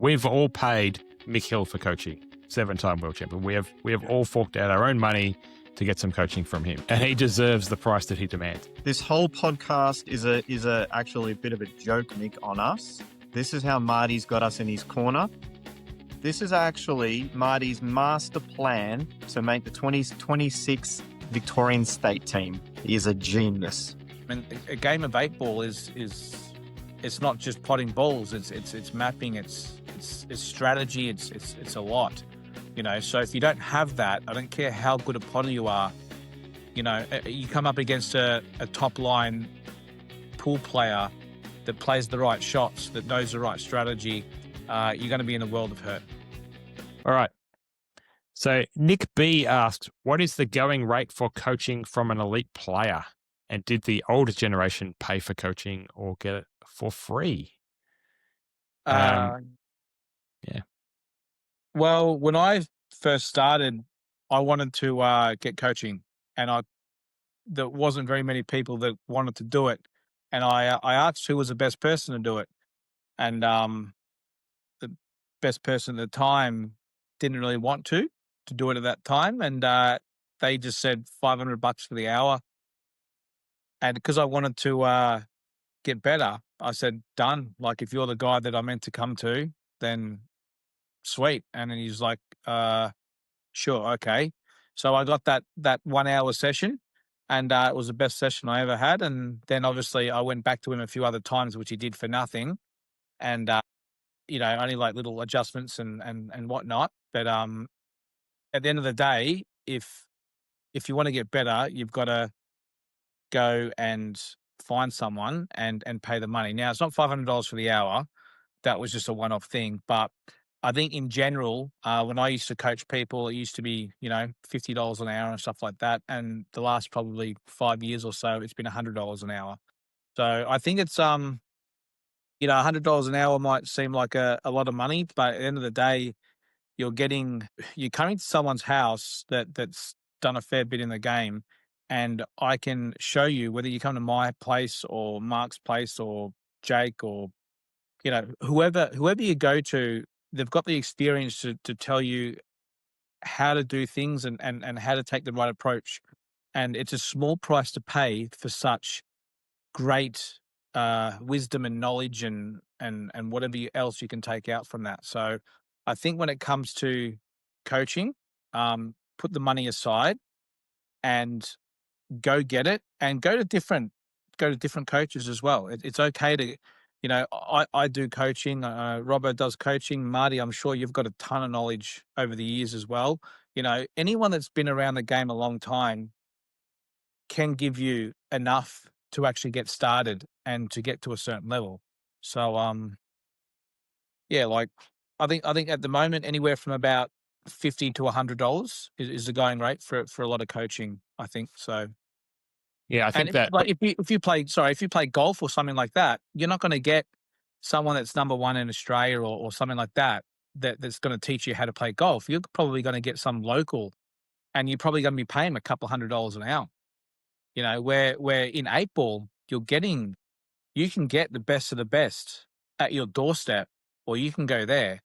We've all paid Mick Hill for coaching, 7-time world champion. We have all forked out our own money to get some coaching from him, and he deserves the price that he demands. This whole podcast is actually a bit of a joke, Mick, on us. This is how Marty's got us in his corner. This is actually Marty's master plan to make the 2026 Victorian state team. He is a genius. I mean, a game of 8-ball is it's not just potting balls. It's mapping. It's strategy. It's a lot. You know, so if you don't have that, I don't care how good a potter you are. You know, you come up against a top line pool player that plays the right shots, that knows the right strategy. You're going to be in a world of hurt. All right. So Nick B asks, what is the going rate for coaching from an elite player? And did the older generation pay for coaching or get it for free? Yeah. Well, when I first started, I wanted to get coaching, and there wasn't very many people that wanted to do it. And I asked who was the best person to do it. And the best person at the time didn't really want to do it at that time. And they just said $500 for the hour. And because I wanted to get better, I said, done. Like, if you're the guy that I meant to come to, then sweet. And then he's like, sure, okay. So I got that 1 hour session, and it was the best session I ever had. And then obviously I went back to him a few other times, which he did for nothing. And, only like little adjustments and whatnot. But at the end of the day, if you want to get better, you've got to go and find someone and pay the money. Now, it's not $500 for the hour. That was just a one-off thing. But I think in general, when I used to coach people, it used to be, $50 an hour and stuff like that. And the last probably 5 years or so, it's been $100 an hour. So I think it's, $100 an hour might seem like a lot of money, but at the end of the day, you're coming to someone's house that's done a fair bit in the game. And I can show you, whether you come to my place or Mark's place or Jake or, whoever you go to, they've got the experience to tell you how to do things and how to take the right approach. And it's a small price to pay for such great wisdom and knowledge and whatever else you can take out from that. So I think when it comes to coaching, put the money aside and go get it, and go to different coaches as well. It's okay to, I do coaching. Robert does coaching. Marty, I'm sure you've got a ton of knowledge over the years as well. Anyone that's been around the game a long time can give you enough to actually get started and to get to a certain level. So, I think at the moment, anywhere from about $50 to $100 is the going rate for a lot of coaching, I think. So, yeah, I think if you play golf or something like that, you're not going to get someone that's number one in Australia or something like that's going to teach you how to play golf. You're probably going to get some local, and you're probably going to be paying a couple $100 an hour. Where in 8-ball, you can get the best of the best at your doorstep, or you can go there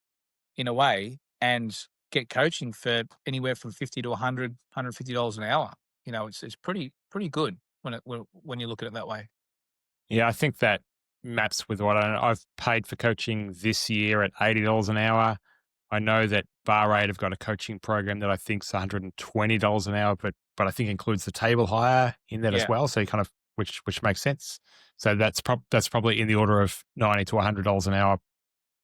in a way and get coaching for anywhere from $50 to $100, $150 an hour. It's pretty good when you look at it that way. Yeah, I think that maps with what I've paid for coaching this year at $80 an hour. I know that Bar 8 have got a coaching program that I think is $120 an hour, but I think includes the table hire in that as well. So you kind of, which makes sense. So that's probably in the order of $90 to $100 an hour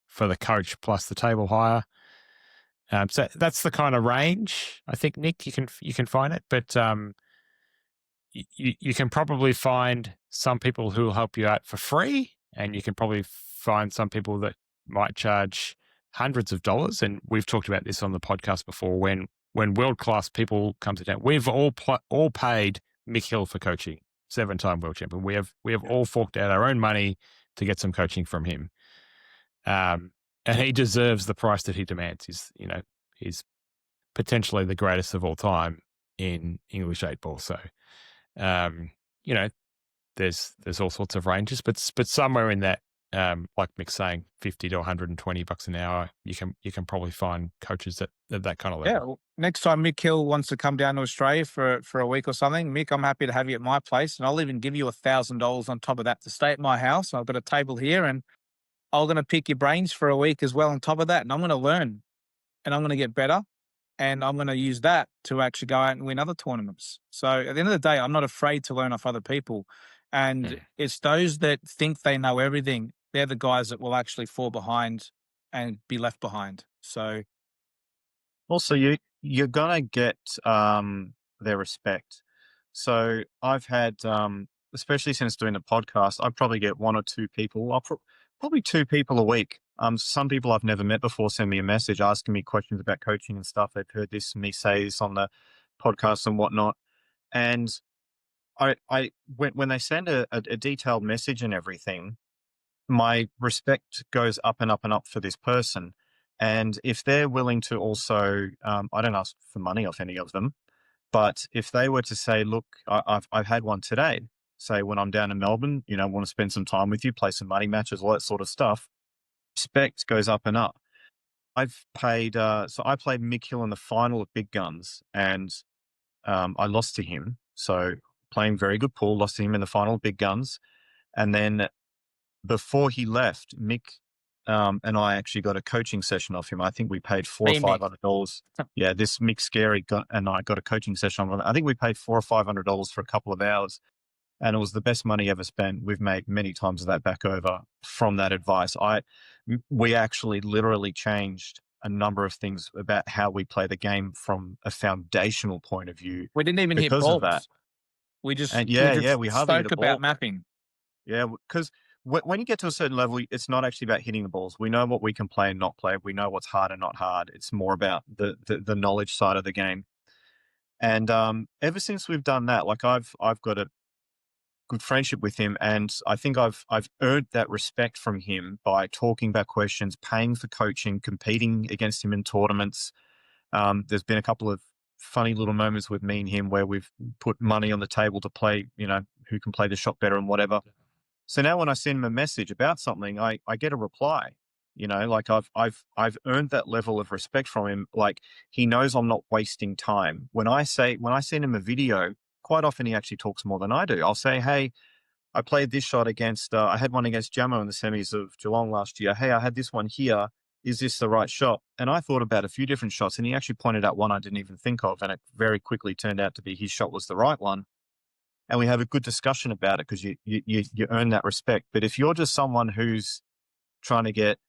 for the coach plus the table hire. So that's the kind of range. I think, Nick, you can find it, but you can probably find some people who will help you out for free, and you can probably find some people that might charge hundreds of dollars. And we've talked about this on the podcast before. When world-class people come to town, we've all paid Mick Hill for coaching, 7-time world champion. We have all forked out our own money to get some coaching from him. And he deserves the price that he demands. He's potentially the greatest of all time in English 8-ball. So, there's all sorts of ranges, but somewhere in that like Mick's saying, 50 to 120 bucks an hour, you can probably find coaches at that kind of Yeah. level. Well, next time Mick Hill wants to come down to Australia for a week or something, Mick, I'm happy to have you at my place, and I'll even give you $1,000 on top of that to stay at my house. I've got a table here, and I'm going to pick your brains for a week as well on top of that, and I'm going to learn, and I'm going to get better, and I'm going to use that to actually go out and win other tournaments. So at the end of the day, I'm not afraid to learn off other people, and it's those that think they know everything. They're the guys that will actually fall behind and be left behind. So Also, you're gonna get their respect. So I've had, especially since doing the podcast, I probably get one or two people, probably two people a week. Some people I've never met before send me a message asking me questions about coaching and stuff. They've heard me say this on the podcast and whatnot. And when they send a detailed message and everything, my respect goes up and up and up for this person. And if they're willing to also, I don't ask for money off any of them, but if they were to say, look, I've had one today, say when I'm down in Melbourne, want to spend some time with you, play some money matches, all that sort of stuff, respect goes up and up. I've paid, so I played Mick Hill in the final of Big Guns, and I lost to him. So playing very good pool, lost to him in the final of Big Guns. And then before he left, Mick and I actually got a coaching session off him. I think we paid $400 or $500. Yeah, this Mick Scerri and I got a coaching session on him. I think we paid $400 or $500 for a couple of hours, and it was the best money ever spent. We've made many times of that back over from that advice. We actually literally changed a number of things about how we play the game from a foundational point of view. we didn't even hit Because balls. of that. We just And we we hardly hit spoke a ball. about mapping. Yeah, because when you get to a certain level, it's not actually about hitting the balls. We know what we can play and not play. We know what's hard and not hard. It's more about the knowledge side of the game. And ever since we've done that, like I've got a good friendship with him, and I think I've earned that respect from him by talking about questions, paying for coaching, competing against him in tournaments. There's been a couple of funny little moments with me and him where we've put money on the table to play, who can play the shot better and whatever. So now when I send him a message about something, I get a reply. Like I've earned that level of respect from him. Like he knows I'm not wasting time. When I send him a video, quite often he actually talks more than I do. I'll say, hey, I played this shot against, I had one against Jamo in the semis of Geelong last year. Hey, I had this one here. Is this the right shot? And I thought about a few different shots, and he actually pointed out one I didn't even think of. And it very quickly turned out to be his shot was the right one. And we have a good discussion about it because you earn that respect. But if you're just someone who's trying to get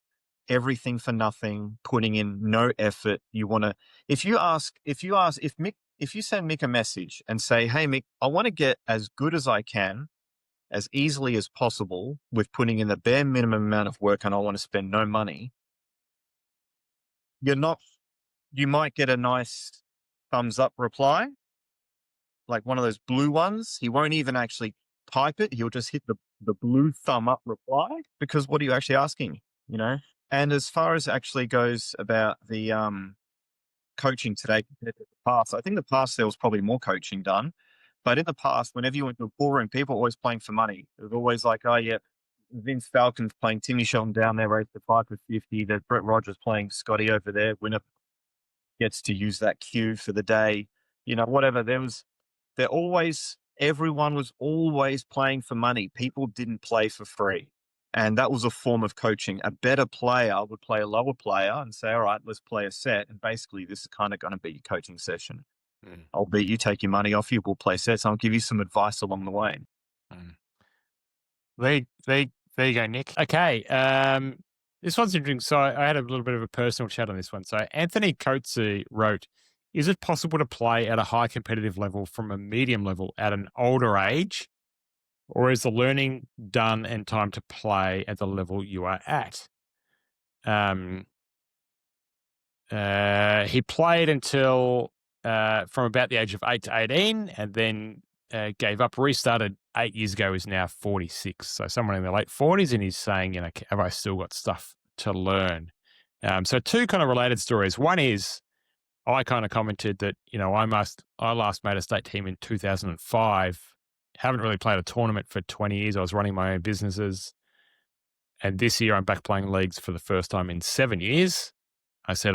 everything for nothing, putting in no effort, if you send Mick a message and say, hey, Mick, I want to get as good as I can, as easily as possible with putting in the bare minimum amount of work, and I want to spend no money, you might get a nice thumbs up reply, like one of those blue ones. He won't even actually type it. He'll just hit the blue thumb up reply, because what are you actually asking, And as far as actually goes about the coaching today compared to the past, I think the past there was probably more coaching done. But in the past, whenever you went to a pool room, people were always playing for money. It was always like, oh, yeah, Vince Falcon's playing Timmy Shelton down there, raised the 5 for 50. There's Brett Rogers playing Scotty over there. Winner gets to use that cue for the day. Whatever. Everyone was always playing for money. People didn't play for free. And that was a form of coaching. A better player would play a lower player and say, all right, let's play a set. And basically, this is kind of going to be your coaching session. I'll beat you, take your money off you, we'll play sets. I'll give you some advice along the way. There you go, Nick. Okay. This one's interesting. So I had a little bit of a personal chat on this one. So Anthony Coetzee wrote, is it possible to play at a high competitive level from a medium level at an older age? Or is the learning done and time to play at the level you are at? He played until from about the age of 8 to 18, and then gave up, restarted 8 years ago, is now 46. So someone in their late 40s, and he's saying, have I still got stuff to learn? So two kind of related stories. One is, I kind of commented that, I last made a state team in 2005. Haven't really played a tournament for 20 years. I was running my own businesses. And this year I'm back playing leagues for the first time in 7 years. I said,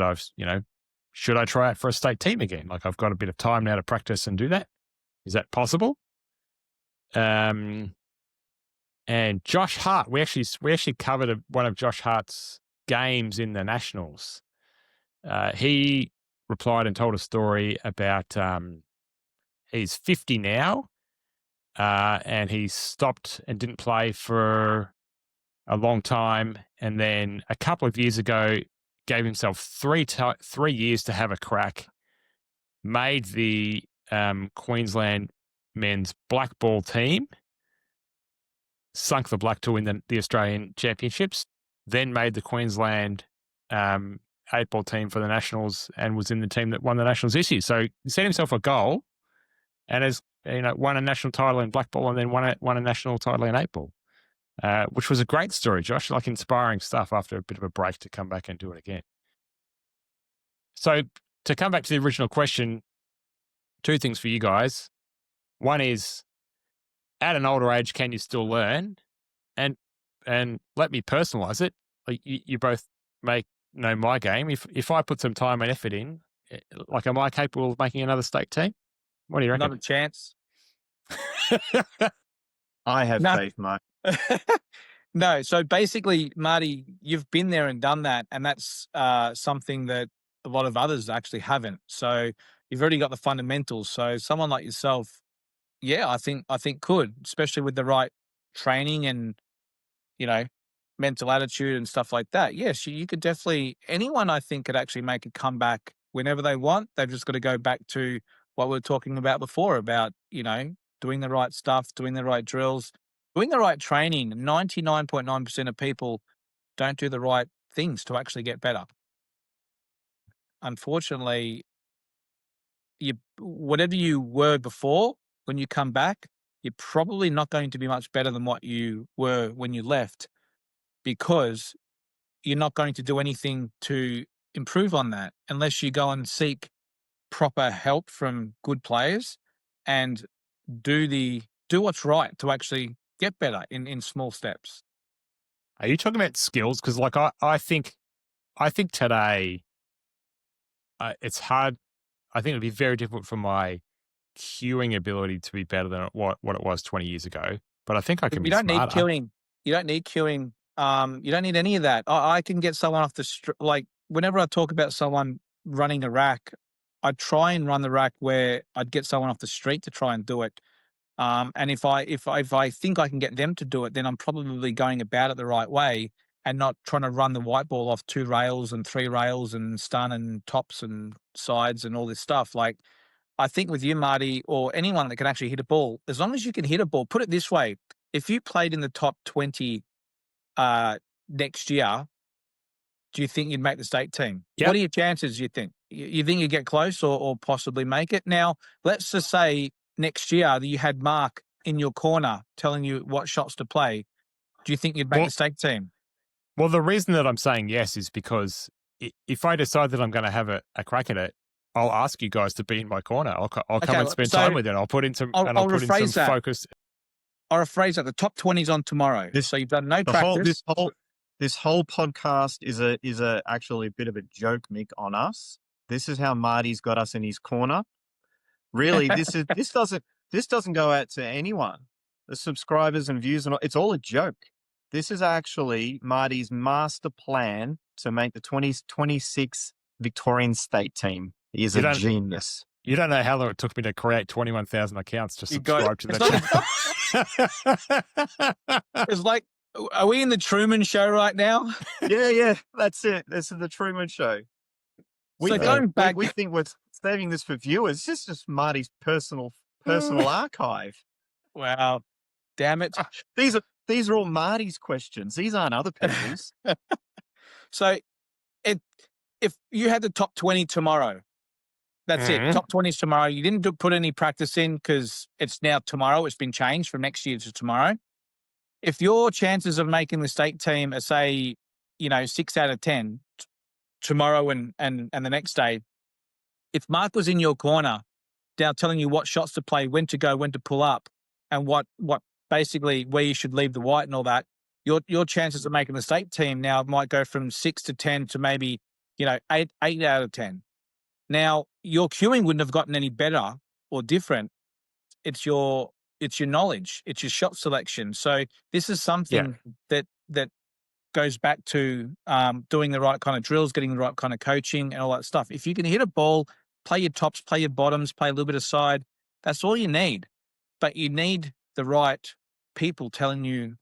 should I try out for a state team again? Like, I've got a bit of time now to practice and do that. Is that possible? And Josh Hart, we actually covered one of Josh Hart's games in the Nationals. He replied and told a story about he's 50 now, and he stopped and didn't play for a long time, and then a couple of years ago gave himself 3 years to have a crack, made the Queensland men's black ball team, sunk the black to win the Australian Championships, then made the Queensland 8-ball team for the Nationals and was in the team that won the Nationals this year. So he set himself a goal and has won a national title in black ball and then won a national title in 8-ball, which was a great story, Josh, like inspiring stuff after a bit of a break to come back and do it again. So to come back to the original question, 2 things for you guys. One is, at an older age, can you still learn? And let me personalize it. Like you both know my game. If I put some time and effort in, like, am I capable of making another state team? What do you reckon? Not a chance. I have faith, Mark. No. So basically, Marty, you've been there and done that. And that's something that a lot of others actually haven't. So you've already got the fundamentals. So someone like yourself, yeah, I think could, especially with the right training and, mental attitude and stuff like that. Yes, you could definitely, anyone I think could actually make a comeback whenever they want. They've just got to go back to what we were talking about before about, doing the right stuff, doing the right drills, doing the right training. 99.9% of people don't do the right things to actually get better. Unfortunately, whatever you were before, when you come back, you're probably not going to be much better than what you were when you left, because you're not going to do anything to improve on that unless you go and seek proper help from good players and do what's right to actually get better in small steps. Are you talking about skills? Because I think today it's hard. I think it'd be very difficult for my cueing ability to be better than what it was 20 years ago. But I think I can be smarter. Need cueing. You don't need cueing. You don't need any of that. I can get someone off the street. Like, whenever I talk about someone running a rack, I try and run the rack where I'd get someone off the street to try and do it. And if I think I can get them to do it, then I'm probably going about it the right way and not trying to run the white ball off 2 rails and 3 rails and stun and tops and sides and all this stuff. Like, I think with you, Marty, or anyone that can actually hit a ball, as long as you can hit a ball, put it this way: if you played in the top 20 next year, do you think you'd make the state team? Yep. What are your chances, you think? You think you get close or possibly make it? Now, let's just say next year that you had Mark in your corner telling you what shots to play. Do you think you'd make the state team? Well, the reason that I'm saying yes is because if I decide that I'm going to have a crack at it, I'll ask you guys to be in my corner. I'll come and spend time with it. I'll put in some focus. I'll rephrase that. The top 20's on tomorrow. So you've done no practice. This whole podcast is actually a bit of a joke, Mick, on us. This is how Marty's got us in his corner. Really, this doesn't go out to anyone. The subscribers and views, it's all a joke. This is actually Marty's master plan to make the 2026 Victorian state team. He is a genius. You don't know how long it took me to create 21,000 accounts to subscribe to that channel. It's like, are we in the Truman Show right now? Yeah, that's it. This is the Truman Show. Going back, we think we're saving this for viewers. This is just Marty's personal archive. Wow, damn it! These are all Marty's questions. These aren't other people's. So, if you had the top 20 tomorrow, that's it. Top 20 is tomorrow. You didn't put any practice in because it's now tomorrow. It's been changed from next year to tomorrow. If your chances of making the state team are, say, 6 out of 10 tomorrow and the next day, if Mark was in your corner now telling you what shots to play, when to go, when to pull up, and what basically where you should leave the white and all that, your chances of making the state team now might go from 6 to 10 to maybe, 8 out of 10. Now, your cueing wouldn't have gotten any better or different. It's your knowledge, it's your shot selection. So this is something that goes back to doing the right kind of drills, getting the right kind of coaching and all that stuff. If you can hit a ball, play your tops, play your bottoms, play a little bit of side, that's all you need. But you need the right people telling you,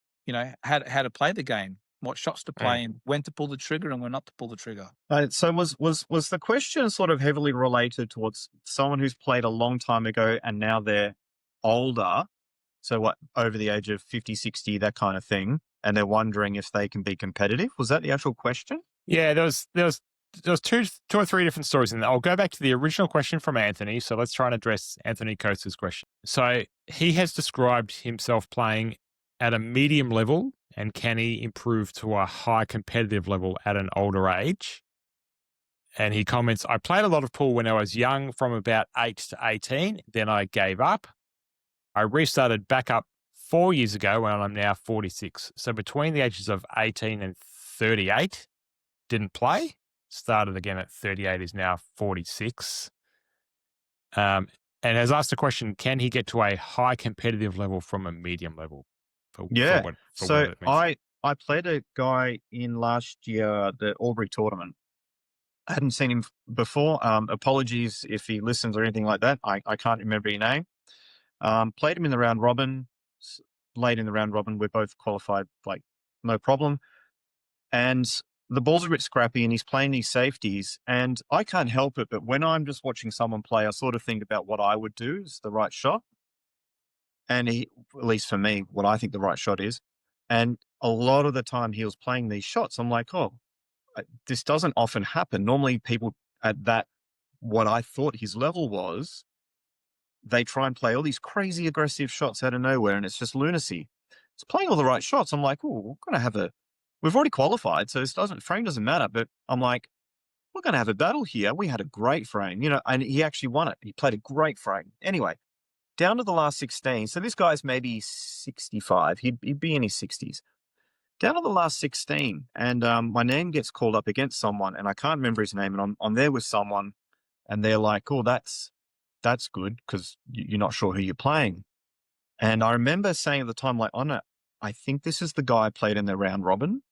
how to play the game, what shots to play and when to pull the trigger and when not to pull the trigger. So was the question sort of heavily related towards someone who's played a long time ago and now they're older, so what, over the age of 50, 60, that kind of thing, and they're wondering if they can be competitive? Was that the actual question? Yeah, there was two or three different stories in there. I'll go back to the original question from Anthony. So let's try and address Anthony Coates' question. So he has described himself playing at a medium level, and can he improve to a high competitive level at an older age? And he comments, I played a lot of pool when I was young, from about 8 to 18. Then I gave up. I restarted back up 4 years ago when I'm now 46. So between the ages of 18 and 38, didn't play. Started again at 38, is now 46. And has asked the question, can he get to a high competitive level from a medium level? So I played a guy in last year, the Albury tournament. I hadn't seen him before. Apologies if he listens or anything like that. I can't remember your name. Played him in the round robin, late in the round robin. We're both qualified, like, no problem. And the ball's a bit scrappy and he's playing these safeties. And I can't help it, but when I'm just watching someone play, I sort of think about what I would do is the right shot. And at least for me, what I think the right shot is. And a lot of the time he was playing these shots, I'm like, oh, this doesn't often happen. Normally people at that, what I thought his level was, they try and play all these crazy aggressive shots out of nowhere and it's just lunacy. It's playing all the right shots. I'm like, oh, we're going to have we've already qualified, so frame doesn't matter. But I'm like, we're going to have a battle here. We had a great frame, and he actually won it. He played a great frame. Anyway, down to the last 16. So this guy's maybe 65. He'd be in his 60s. Down to the last 16, and my name gets called up against someone, and I can't remember his name, and I'm there with someone, and they're like, oh, that's good, because you're not sure who you're playing. And I remember saying at the time, like, oh, no, I think this is the guy I played in the round robin,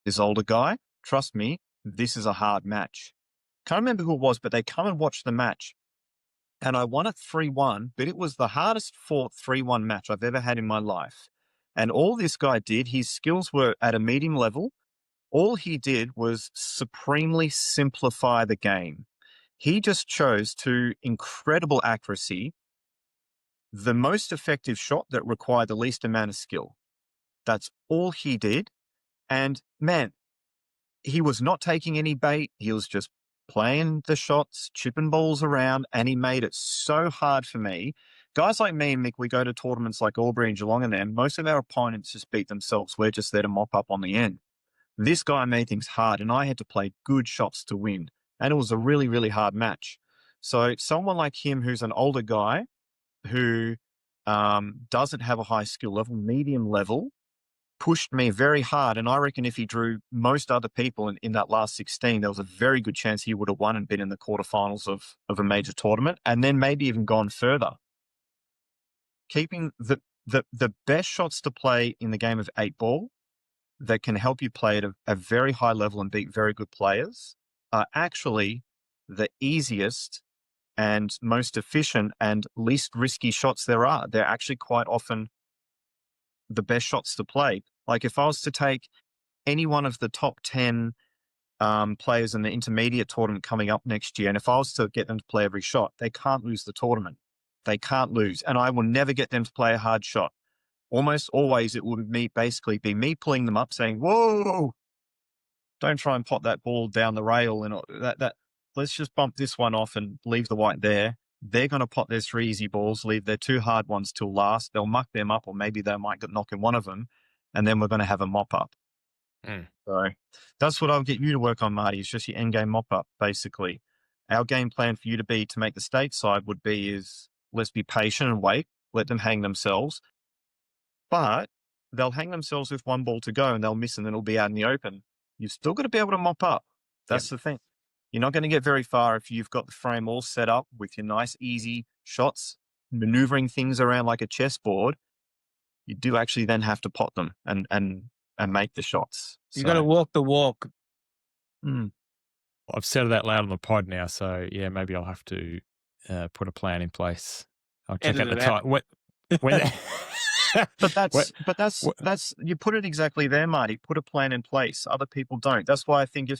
this older guy. Trust me, this is a hard match. Can't remember who it was, but they come and watch the match. And I won it 3-1, but it was the hardest fought 3-1 match I've ever had in my life. And all this guy did, his skills were at a medium level. All he did was supremely simplify the game. He just chose to incredible accuracy the most effective shot that required the least amount of skill. That's all he did. And man, he was not taking any bait. He was just playing the shots, chipping balls around, and he made it so hard for me. Guys like me and Mick, we go to tournaments like Albury and Geelong and them. Most of our opponents just beat themselves. We're just there to mop up on the end. This guy made things hard, and I had to play good shots to win. And it was a really, really hard match. So someone like him, who's an older guy, who doesn't have a high skill level, medium level, pushed me very hard. And I reckon if he drew most other people in that last 16, there was a very good chance he would have won and been in the quarterfinals of a major tournament, and then maybe even gone further. Keeping the best shots to play in the game of 8-ball that can help you play at a very high level and beat very good players are actually the easiest and most efficient and least risky shots there are. They're actually quite often the best shots to play. Like if I was to take any one of the top 10 players in the intermediate tournament coming up next year, and if I was to get them to play every shot, they can't lose the tournament. They can't lose. And I will never get them to play a hard shot. Almost always it would basically be me pulling them up saying, whoa, don't try and pop that ball down the rail. And that let's just bump this one off and leave the white there. They're going to pop their 3 easy balls, leave their 2 hard ones till last. They'll muck them up, or maybe they might get knock in one of them. And then we're going to have a mop up. So that's what I'll get you to work on, Marty. It's just your end game mop up, basically. Our game plan for you to make the stateside would be is let's be patient and wait, let them hang themselves. But they'll hang themselves with one ball to go and they'll miss and then it'll be out in the open. You've still got to be able to mop up. That's the thing. You're not going to get very far if you've got the frame all set up with your nice, easy shots, maneuvering things around like a chessboard. You do actually then have to pot them and make the shots. You got to walk the walk. I've said it out loud on the pod now, so yeah, maybe I'll have to put a plan in place. I'll check out the time. But that's you put it exactly there, Marty. Put a plan in place. Other people don't. That's why I think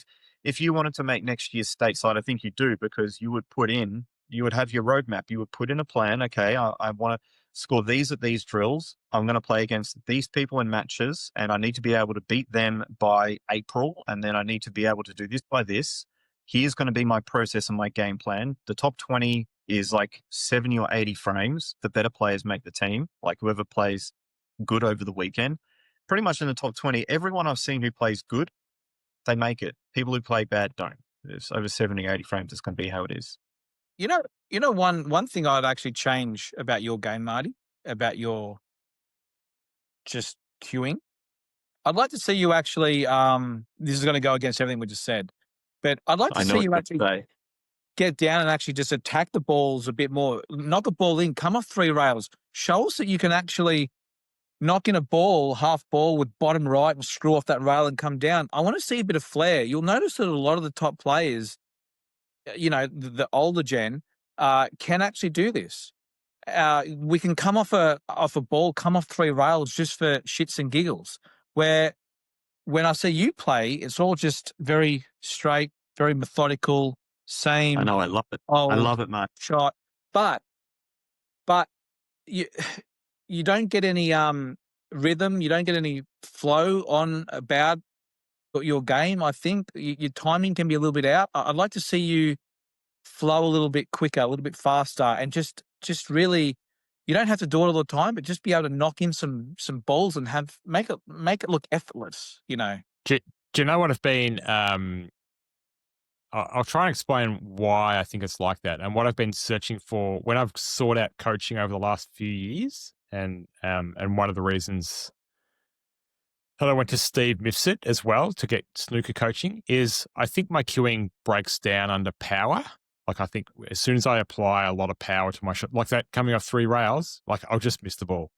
if you wanted to make next year's stateside, I think you do, because you would have your roadmap. You would put in a plan. Okay, I want to score these at these drills. I'm going to play against these people in matches, and I need to be able to beat them by April, and then I need to be able to do this by this. Here's going to be my process and my game plan. The top 20 is like 70 or 80 frames. The better players make the team, like whoever plays good over the weekend. Pretty much in the top 20, everyone I've seen who plays good, they make it. People who play bad don't. It's over 70, 80 frames. It's going to be how it is. You know, one thing I'd actually change about your game, Marty, about your just queuing. I'd like to see you actually, this is going to go against everything we just said, but I'd like to see you actually get down and actually just attack the balls a bit more. Knock a ball in, come off 3 rails. Show us that you can actually knock in a ball, half ball with bottom right and screw off that rail and come down. I want to see a bit of flair. You'll notice that a lot of the top players, you know, the older gen, can actually do this. We can come off a ball, come off 3 rails just for shits and giggles. Where when I see you play, it's all just very straight, very methodical, same. I know, I love it. I love it, Mark. Shot, but you don't get any rhythm, you don't get any flow on about your game. I think your timing can be a little bit out. I'd like to see you flow a little bit quicker, a little bit faster, and just really, you don't have to do it all the time, but just be able to knock in some balls and make it look effortless. You know. Do you know what I've been? I'll try and explain why I think it's like that, and what I've been searching for when I've sought out coaching over the last few years, and one of the reasons that I went to Steve Mifsud as well to get snooker coaching is I think my cueing breaks down under power. Like I think as soon as I apply a lot of power to my shot, like that coming off 3 rails, like I'll just miss the ball.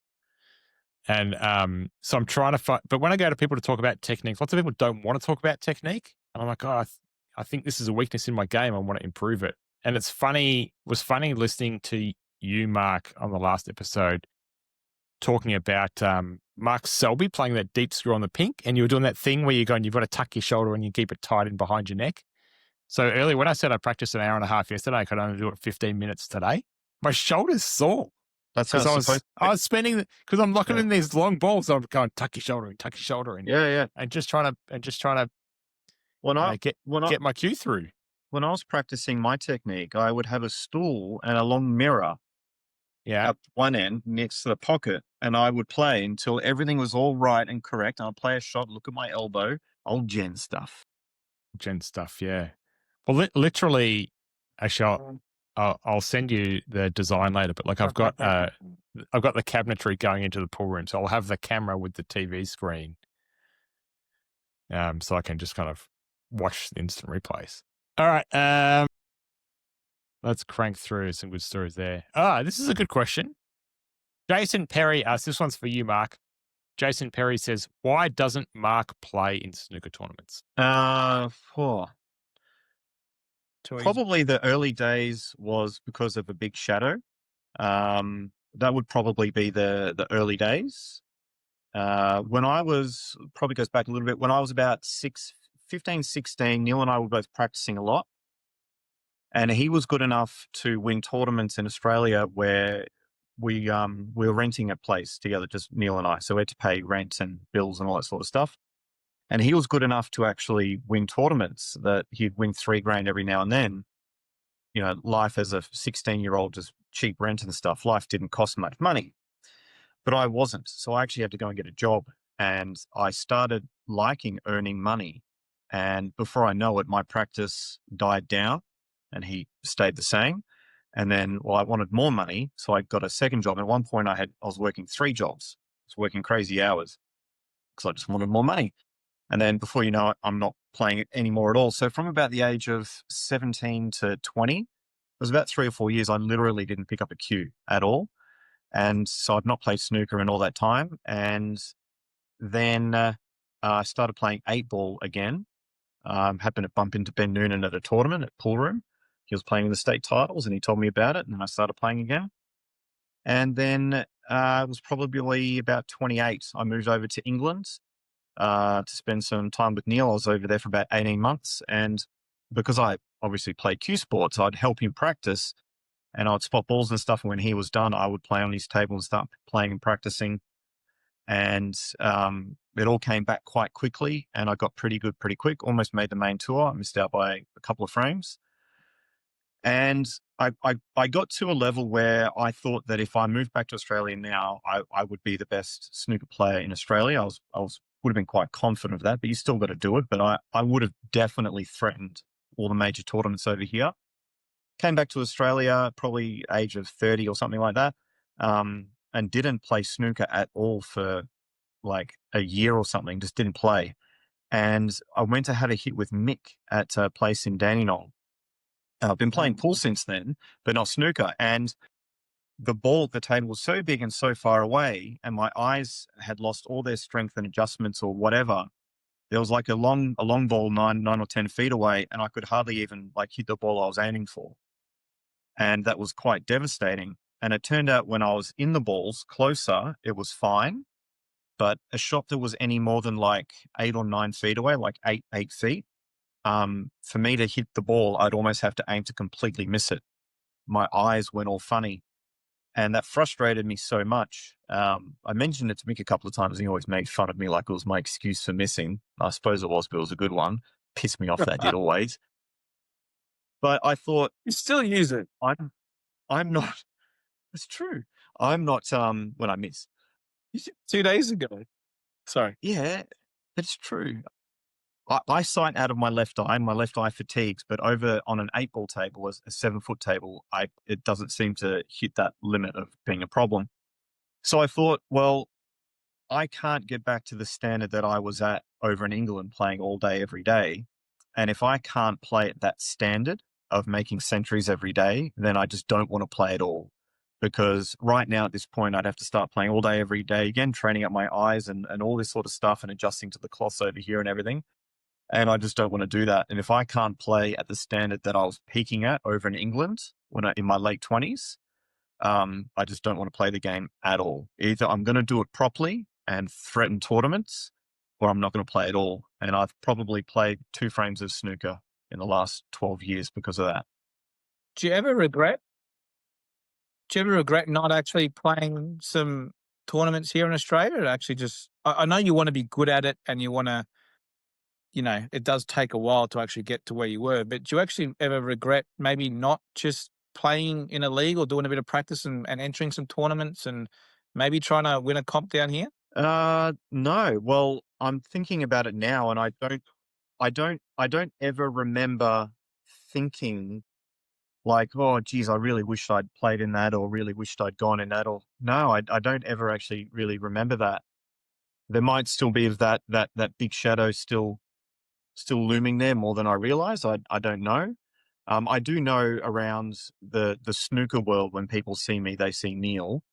And so I'm trying to find, but when I go to people to talk about technique, lots of people don't want to talk about technique. And I'm like, oh, I think this is a weakness in my game. I want to improve it. And it was funny listening to you, Mark, on the last episode, talking about Mark Selby playing that deep screw on the pink, and you were doing that thing where you're going, you've got to tuck your shoulder and you keep it tight in behind your neck. So earlier, when I said I practiced an hour and a half yesterday, I could only do it 15 minutes today. My shoulder's sore. That's how I was spending, because I'm locking in these long balls. So I'm going, tuck your shoulder in. Yeah. And just trying to get my cue through. When I was practicing my technique, I would have a stool and a long mirror at one end next to the pocket, and I would play until everything was all right and correct. And I'd play a shot, look at my elbow, old gen stuff. Yeah. Well, literally, actually, I'll send you the design later. But like, I've got the cabinetry going into the pool room, so I'll have the camera with the TV screen, so I can just kind of watch the instant replays. All right, let's crank through some good stories there. This is a good question. Jason Perry asks, this one's for you, Mark. Jason Perry says, why doesn't Mark play in snooker tournaments? Probably the early days was because of a big shadow. That would probably be the early days. When I was, probably goes back a little bit, when I was about 15, 16, Neil and I were both practicing a lot. And he was good enough to win tournaments in Australia where we were renting a place together, just Neil and I. So we had to pay rent and bills and all that sort of stuff. And he was good enough to actually win tournaments that he'd win $3,000 every now and then. You know, life as a 16-year-old, just cheap rent and stuff, life didn't cost much money. But I wasn't. So I actually had to go and get a job. And I started liking earning money. And before I know it, my practice died down and he stayed the same. And then, I wanted more money. So I got a second job. At one point I was working 3 jobs. was working crazy hours because I just wanted more money. And then before you know it, I'm not playing it anymore at all. So from about the age of 17 to 20, it was about 3 or 4 years, I literally didn't pick up a cue at all. And so I'd not played snooker in all that time. And then I started playing 8-ball again. Happened to bump into Ben Noonan at a tournament at Pool Room. He was playing in the state titles and he told me about it. And I started playing again. And then it was probably about 28. I moved over to England to spend some time with Neil. I was over there for about 18 months. And because I obviously play cue sports, I'd help him practice and I'd spot balls and stuff. And when he was done, I would play on his table and start playing and practicing. And it all came back quite quickly and I got pretty good pretty quick, almost made the main tour. I missed out by a couple of frames. And I got to a level where I thought that if I moved back to Australia now, I would be the best snooker player in Australia. I would have been quite confident of that, but you still got to do it. But I would have definitely threatened all the major tournaments over here. Came back to Australia probably age of 30 or something like that, and didn't play snooker at all for like a year or something, just didn't play. And I went to have a hit with Mick at a place in Dandenong. I've been playing pool since then, but not snooker. And the ball at the table was so big and so far away, and my eyes had lost all their strength and adjustments or whatever. There was like a long ball, 9 or 10 feet away, and I could hardly even like hit the ball I was aiming for. And that was quite devastating. And it turned out when I was in the balls closer, it was fine. But a shot that was any more than like 8 or 9 feet away, like 8 feet, for me to hit the ball, I'd almost have to aim to completely miss it. My eyes went all funny. And that frustrated me so much. I mentioned it to Mick a couple of times and he always made fun of me like it was my excuse for missing. I suppose it was, but it was a good one. Pissed me off, that did always. But I thought, You still use it. I'm not, it's true. I'm not, when I miss. 2 days ago. Sorry. Yeah, it's true. I sight out of my left eye fatigues, but over on an 8-ball table, a 7-foot table, it doesn't seem to hit that limit of being a problem. So I thought, well, I can't get back to the standard that I was at over in England playing all day, every day. And if I can't play at that standard of making centuries every day, then I just don't want to play at all. Because right now at this point, I'd have to start playing all day, every day again, training up my eyes and all this sort of stuff and adjusting to the cloths over here and everything. And I just don't want to do that. And if I can't play at the standard that I was peaking at over in England in my late 20s, I just don't want to play the game at all. Either I'm going to do it properly and threaten tournaments, or I'm not going to play at all. And I've probably played 2 frames of snooker in the last 12 years because of that. Do you ever regret? Not actually playing some tournaments here in Australia? Or actually just, I know you want to be good at it and you want to, it does take a while to actually get to where you were, but do you actually ever regret maybe not just playing in a league or doing a bit of practice and entering some tournaments and maybe trying to win a comp down here? No. Well, I'm thinking about it now, and I don't ever remember thinking like, oh, geez, I really wish I'd played in that, or really wished I'd gone in that, or no, I don't ever actually really remember that. There might still be that big shadow still looming there more than I realize. I don't know. I do know around the snooker world, when people see me, they see Neil.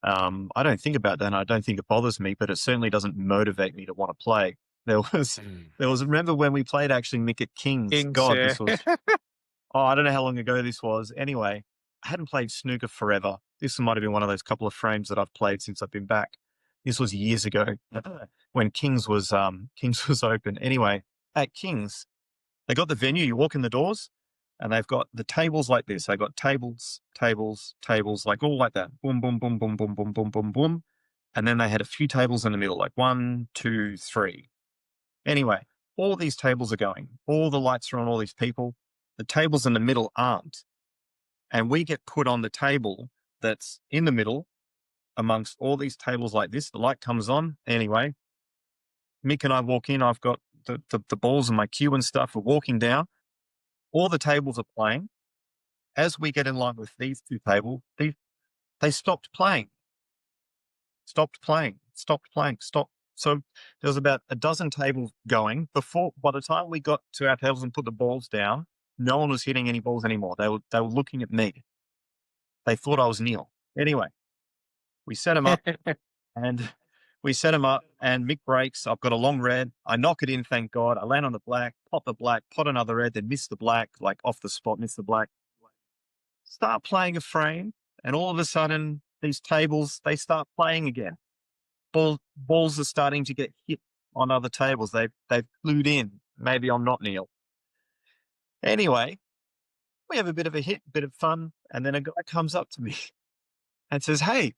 I don't think about that, and I don't think it bothers me, but it certainly doesn't motivate me to want to play. There was, remember when we played actually, Mick, at Kings? God, Yeah. this was, I don't know how long ago this was. Anyway, I hadn't played snooker forever. This might have been one of those couple of frames that I've played since I've been back. This was years ago when Kings was open. Anyway, at Kings, they got the venue. You walk in the doors, and they've got the tables like this. They got tables, like all like that. Boom, boom, boom, boom, boom, boom, boom, boom, boom. And then they had a few tables in the middle, like 1, 2, 3. Anyway, all these tables are going. All the lights are on all these people. The tables in the middle aren't. And we get put on the table that's in the middle amongst all these tables like this. The light comes on. Anyway, Mick and I walk in. I've got the balls and my cue and stuff. We're walking down. All the tables are playing. As we get in line with these 2 tables, they stopped playing. stopped playing, stopped. So there was about a dozen tables going before. By the time we got to our tables and put the balls down, no one was hitting any balls anymore. They were looking at me. They thought I was Neil. Anyway, we set him up, and Mick breaks. I've got a long red. I knock it in, thank God. I land on the black, pop the black, pot another red, then miss the black, like off the spot, miss the black. Start playing a frame, and all of a sudden, these tables, they start playing again. Balls are starting to get hit on other tables. They've clued in. Maybe I'm not Neil. Anyway, we have a bit of a hit, bit of fun, and then a guy comes up to me and says, "Hey,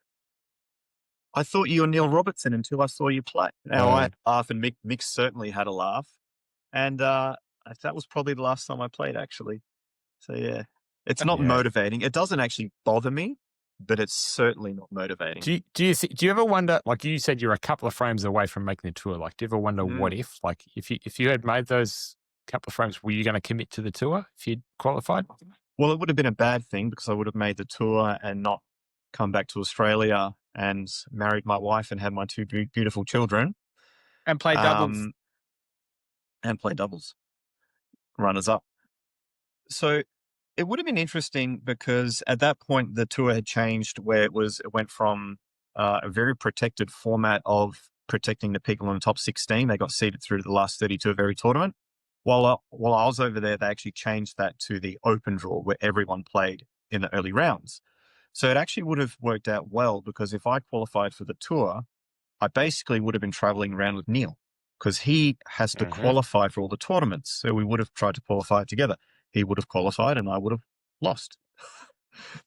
I thought you were Neil Robertson until I saw you play." Now I laugh, and Mick certainly had a laugh, and that was probably the last time I played, actually. So yeah, it's not motivating. It doesn't actually bother me, but it's certainly not motivating. Do you ever wonder, like you said, you're a couple of frames away from making the tour? Like, do you ever wonder what if, like, if you had made those couple of frames, were you going to commit to the tour if you'd qualified? Well, it would have been a bad thing because I would have made the tour and not come back to Australia and married my wife and had my two beautiful children. And play doubles. Runners up. So it would have been interesting because at that point the tour had changed where it went from a very protected format of protecting the people in the top 16. They got seeded through to the last 32 of every tournament. While I was over there, they actually changed that to the open draw where everyone played in the early rounds. So it actually would have worked out well because if I qualified for the tour, I basically would have been traveling around with Neil because he has to qualify for all the tournaments. So we would have tried to qualify together. He would have qualified and I would have lost.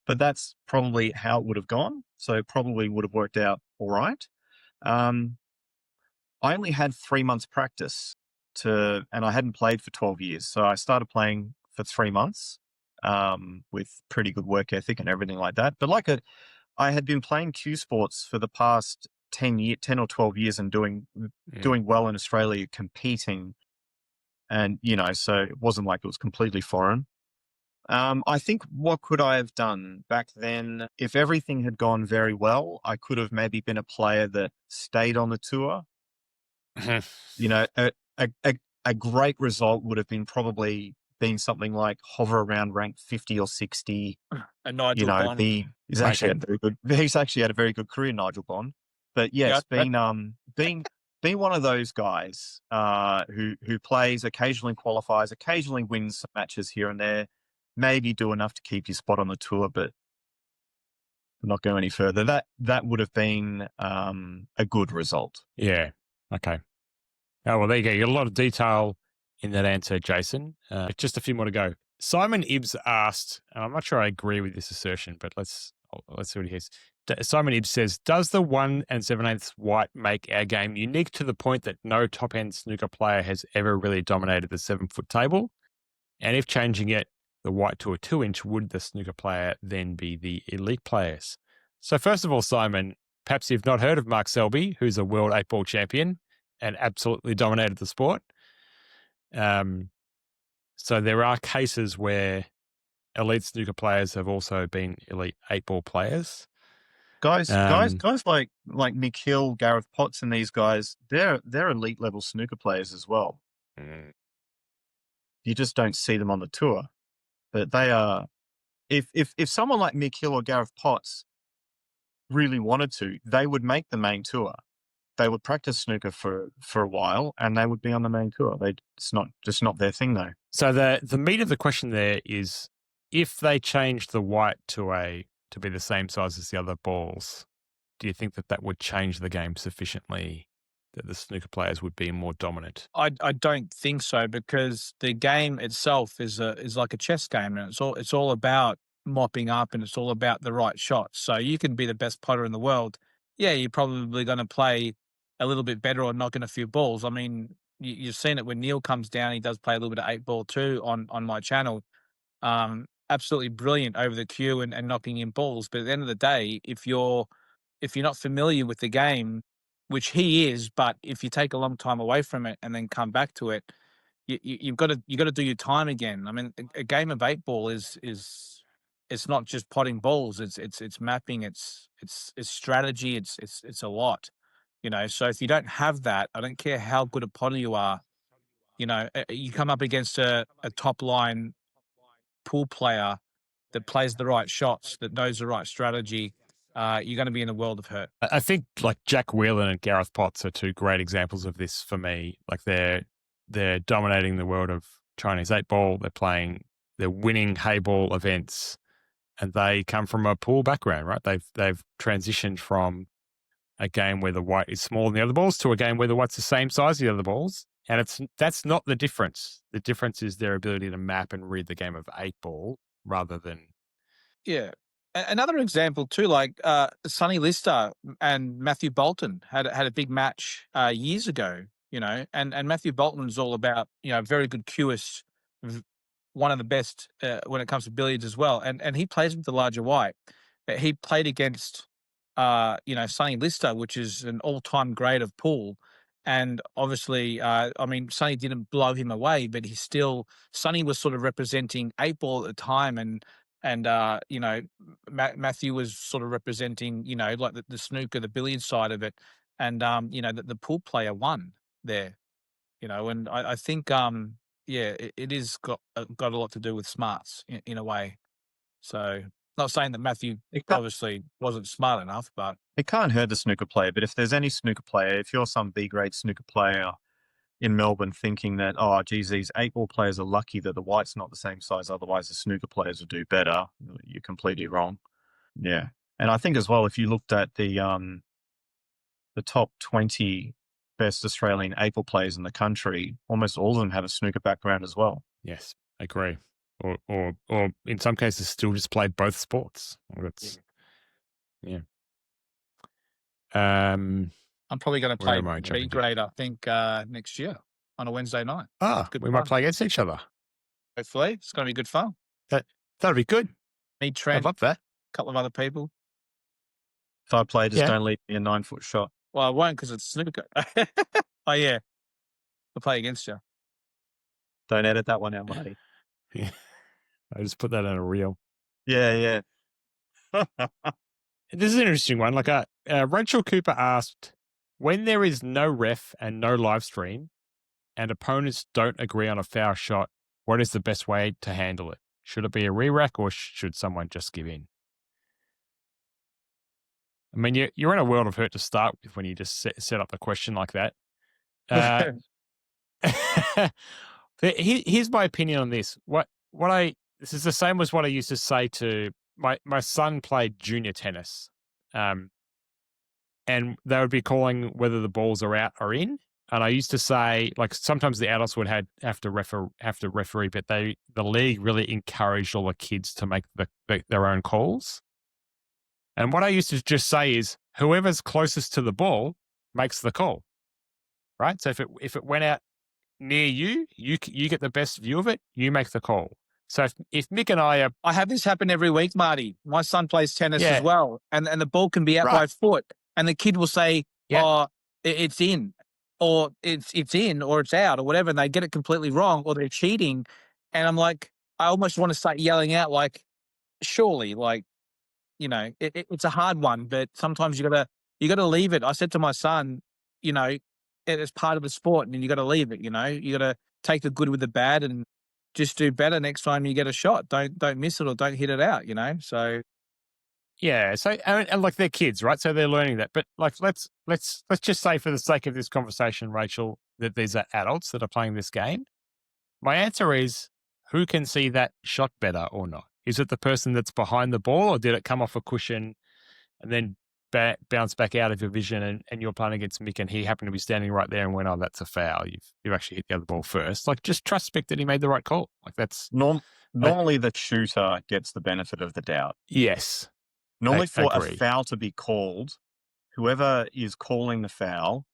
But that's probably how it would have gone. So it probably would have worked out all right. I only had 3 months practice and I hadn't played for 12 years. So I started playing for 3 months with pretty good work ethic and everything like that. But I had been playing Q sports for the past 10 or 12 years and doing well in Australia, competing. And, so it wasn't like it was completely foreign. I think what could I have done back then? If everything had gone very well, I could have maybe been a player that stayed on the tour. A great result would have been probably been something like hover around rank 50 or 60. And Nigel Bond. He's actually had a very good career, Nigel Bond. But yes, being one of those guys who plays, occasionally qualifies, occasionally wins some matches here and there, maybe do enough to keep your spot on the tour, but not go any further. That would have been a good result. Yeah. Okay. Oh, well, there you go. You got a lot of detail in that answer, Jason. Just a few more to go. Simon Ibbs asked, and I'm not sure I agree with this assertion, but let's see what he has. Simon Ibbs says, does the 1 7/8 white make our game unique to the point that no top-end snooker player has ever really dominated the 7-foot table? And if changing it, the white to a 2-inch, would the snooker player then be the elite players? So first of all, Simon, perhaps you've not heard of Mark Selby, who's a world 8-ball champion and absolutely dominated the sport. So there are cases where elite snooker players have also been elite 8-ball players. Guys like Mick Hill, Gareth Potts, and these guys, they're elite level snooker players as well. You just don't see them on the tour, but they are. If someone like Mick Hill or Gareth Potts really wanted to, they would make the main tour. They would practice snooker for a while, and they would be on the main tour. It's not their thing though. So the meat of the question there is, if they changed the white to be the same size as the other balls, do you think that would change the game sufficiently that the snooker players would be more dominant? I don't think so, because the game itself is like a chess game, and it's all about mopping up, and it's all about the right shots. So you can be the best putter in the world. Yeah, you're probably going to play a little bit better or knocking a few balls. I mean, you've seen it when Neil comes down. He does play a little bit of 8-ball too on my channel. Absolutely brilliant over the cue and knocking in balls. But at the end of the day, if you're not familiar with the game, which he is, but if you take a long time away from it and then come back to it, you've got to do your time again. I mean, a game of 8-ball is it's not just potting balls. It's mapping. It's strategy. It's a lot. So if you don't have that, I don't care how good a potter you are. You come up against a top line pool player that plays the right shots, that knows the right strategy. You're going to be in a world of hurt. I think like Jack Whelan and Gareth Potts are two great examples of this for me. Like they're dominating the world of Chinese 8-ball. They're winning hayball events, and they come from a pool background, right? They've transitioned from a game where the white is smaller than the other balls to a game where the white's the same size as the other balls. And that's not the difference. The difference is their ability to map and read the game of 8-ball rather than. Yeah. Another example too, like Sonny Lister and Matthew Bolton had a big match years ago, and Matthew Bolton is all about, very good cueist, one of the best when it comes to billiards as well. And he plays with the larger white. He played against, Sonny Lister, which is an all-time grade of pool. And obviously, Sonny didn't blow him away, but Sonny was sort of representing 8-ball at the time, and Matthew was sort of representing, like the snooker, the billiard side of it, and the pool player won there, and I think it is got a lot to do with smarts in a way. So not saying that Matthew obviously wasn't smart enough, but It can't hurt the snooker player. But if there's any snooker player, if you're some B-grade snooker player in Melbourne thinking that, oh, geez, these 8-ball players are lucky that the white's not the same size, otherwise the snooker players will do better, you're completely wrong. Yeah. And I think as well, if you looked at the top 20 best Australian 8-ball players in the country, almost all of them have a snooker background as well. Yes, I agree. Or in some cases still just played both sports. That's, yeah. I'm probably going to play am I jumping B to? grade, I think, next year on a Wednesday night. We might play against each other. Hopefully. It's going to be good fun. That'll be good. Me, Trent, I love that. a couple of other people. If I play, just don't leave me a 9-foot shot. Well, I won't because it's snooker. Oh, yeah. I'll play against you. Don't edit that one out, Marty. Yeah. I just put that in a reel. Yeah. This is an interesting one. Like Rachel Cooper asked, when there is no ref and no live stream and opponents don't agree on a foul shot, what is the best way to handle it? Should it be a re-rack or should someone just give in? I mean, you're in a world of hurt to start with when you just set up the question like that. Here's my opinion on this. This is the same as what I used to say to my son played junior tennis, and they would be calling whether the balls are out or in. And I used to say, like, sometimes the adults would have to referee, but the league really encouraged all the kids to make their own calls. And what I used to just say is, whoever's closest to the ball makes the call, right? So if it went out near you get the best view of it, you make the call. So if Mick and I have this happen every week, Marty. My son plays tennis as well, and the ball can be out by a foot, and the kid will say, "Oh, it's in," or it's in, or it's out, or whatever, and they get it completely wrong, or they're cheating, and I'm like, I almost want to start yelling out, like, surely, like, it's a hard one, but sometimes you gotta leave it. I said to my son, it's part of the sport, and you got to leave it. You got to take the good with the bad, and just do better next time you get a shot. Don't miss it or don't hit it out. So yeah. So and like they're kids, right? So they're learning that. But like let's just say for the sake of this conversation, Rachel, that these are adults that are playing this game. My answer is, who can see that shot better or not? Is it the person that's behind the ball, or did it come off a cushion and then bounce back out of your vision, and you're playing against Mick and he happened to be standing right there and went, oh, that's a foul. You've actually hit the other ball first. Like, just trust Mick that he made the right call. Like, that's normally the shooter gets the benefit of the doubt. Yes. Normally for a foul to be called, whoever is calling the foul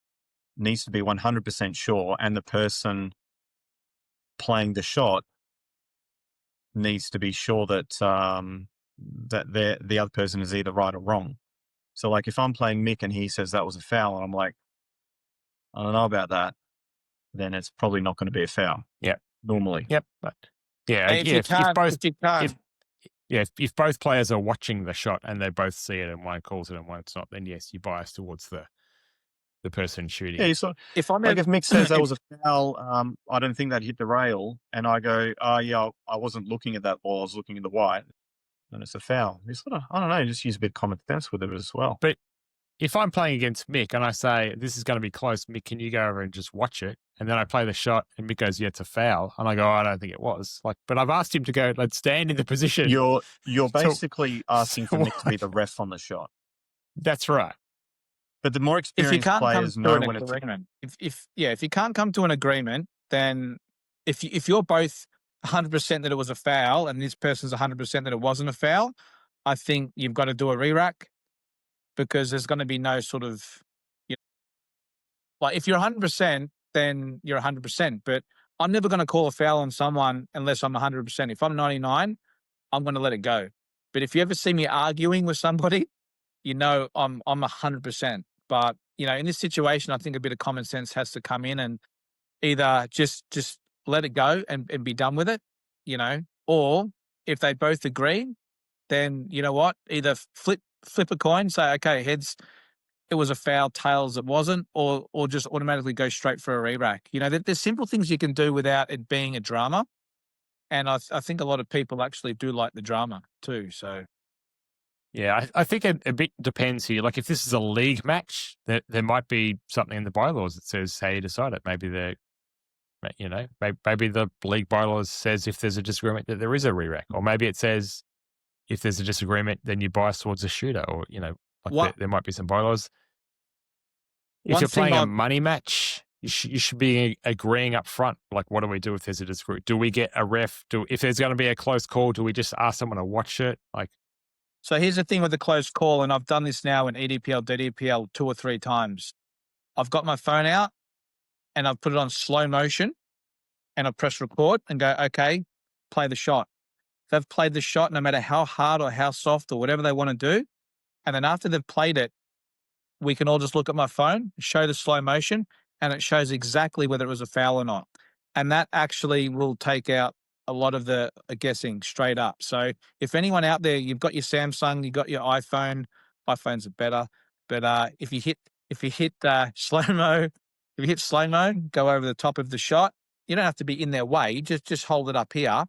needs to be 100% sure, and the person playing the shot needs to be sure that the other person is either right or wrong. So, like, if I'm playing Mick and he says that was a foul, and I'm like, I don't know about that, then it's probably not going to be a foul. Yeah. Normally. Yep. But yeah. If you can't, Yeah, if both players are watching the shot and they both see it and one calls it and one's not, then yes, you bias towards the person shooting Yeah, it. If I'm like ever, if Mick says that if, was a foul, I don't think that hit the rail, and I go, oh yeah, I wasn't looking at that ball, I was looking at the white, and it's a foul. You sort of, I don't know, just use a bit of common sense with it as well. But if I'm playing against Mick and I say, this is going to be close, Mick, can you go over and just watch it? And then I play the shot and Mick goes, yeah, it's a foul. And I go, oh, I don't think it was. Like, but I've asked him to go, let's stand in the position. You're to- basically asking for to Mick to be the ref on the shot. That's right. But the more if you experienced can't come players to know an when it's agreement, if you can't come to an agreement, then if you're both 100% that it was a foul and this person's 100% that it wasn't a foul, I think you've got to do a re-rack, because there's going to be no sort of, you know, like if you're 100%, then you're 100%. But I'm never going to call a foul on someone unless I'm 100%. If I'm 99, I'm going to let it go. But if you ever see me arguing with somebody, you know I'm 100%. But you know, in this situation, I think a bit of common sense has to come in and either just let it go and be done with it, you know, or if they both agree, then you know what, either flip a coin, say okay, heads it was a foul, tails it wasn't, or just automatically go straight for a re-rack. You know, there's simple things you can do without it being a drama, and I think a lot of people actually do like the drama too. So Yeah, I think a bit depends here. Like if this is a league match, there might be something in the bylaws that says how you decide it. Maybe maybe the league bylaws says if there's a disagreement that there is a re-rack, or maybe it says if there's a disagreement, then you bias towards a shooter, or what there might be some bylaws. If one you're thing playing a I money match, you should be agreeing up front. Like, what do we do if there's a disagreement? Do we get a ref? If there's going to be a close call, do we just ask someone to watch it? Like, So here's the thing with the close call, and I've done this now in EDPL, DDPL 2 or 3 times. I've got my phone out and I've put it on slow motion and I press record and go, okay, play the shot. They've played the shot no matter how hard or how soft or whatever they want to do. And then after they've played it, we can all just look at my phone, show the slow motion, and it shows exactly whether it was a foul or not. And that actually will take out a lot of the guessing straight up. So if anyone out there, you've got your Samsung, you've got your iPhone, iPhones are better. But if you hit slow mo, if you hit slow mo, go over the top of the shot. You don't have to be in their way. Just hold it up here,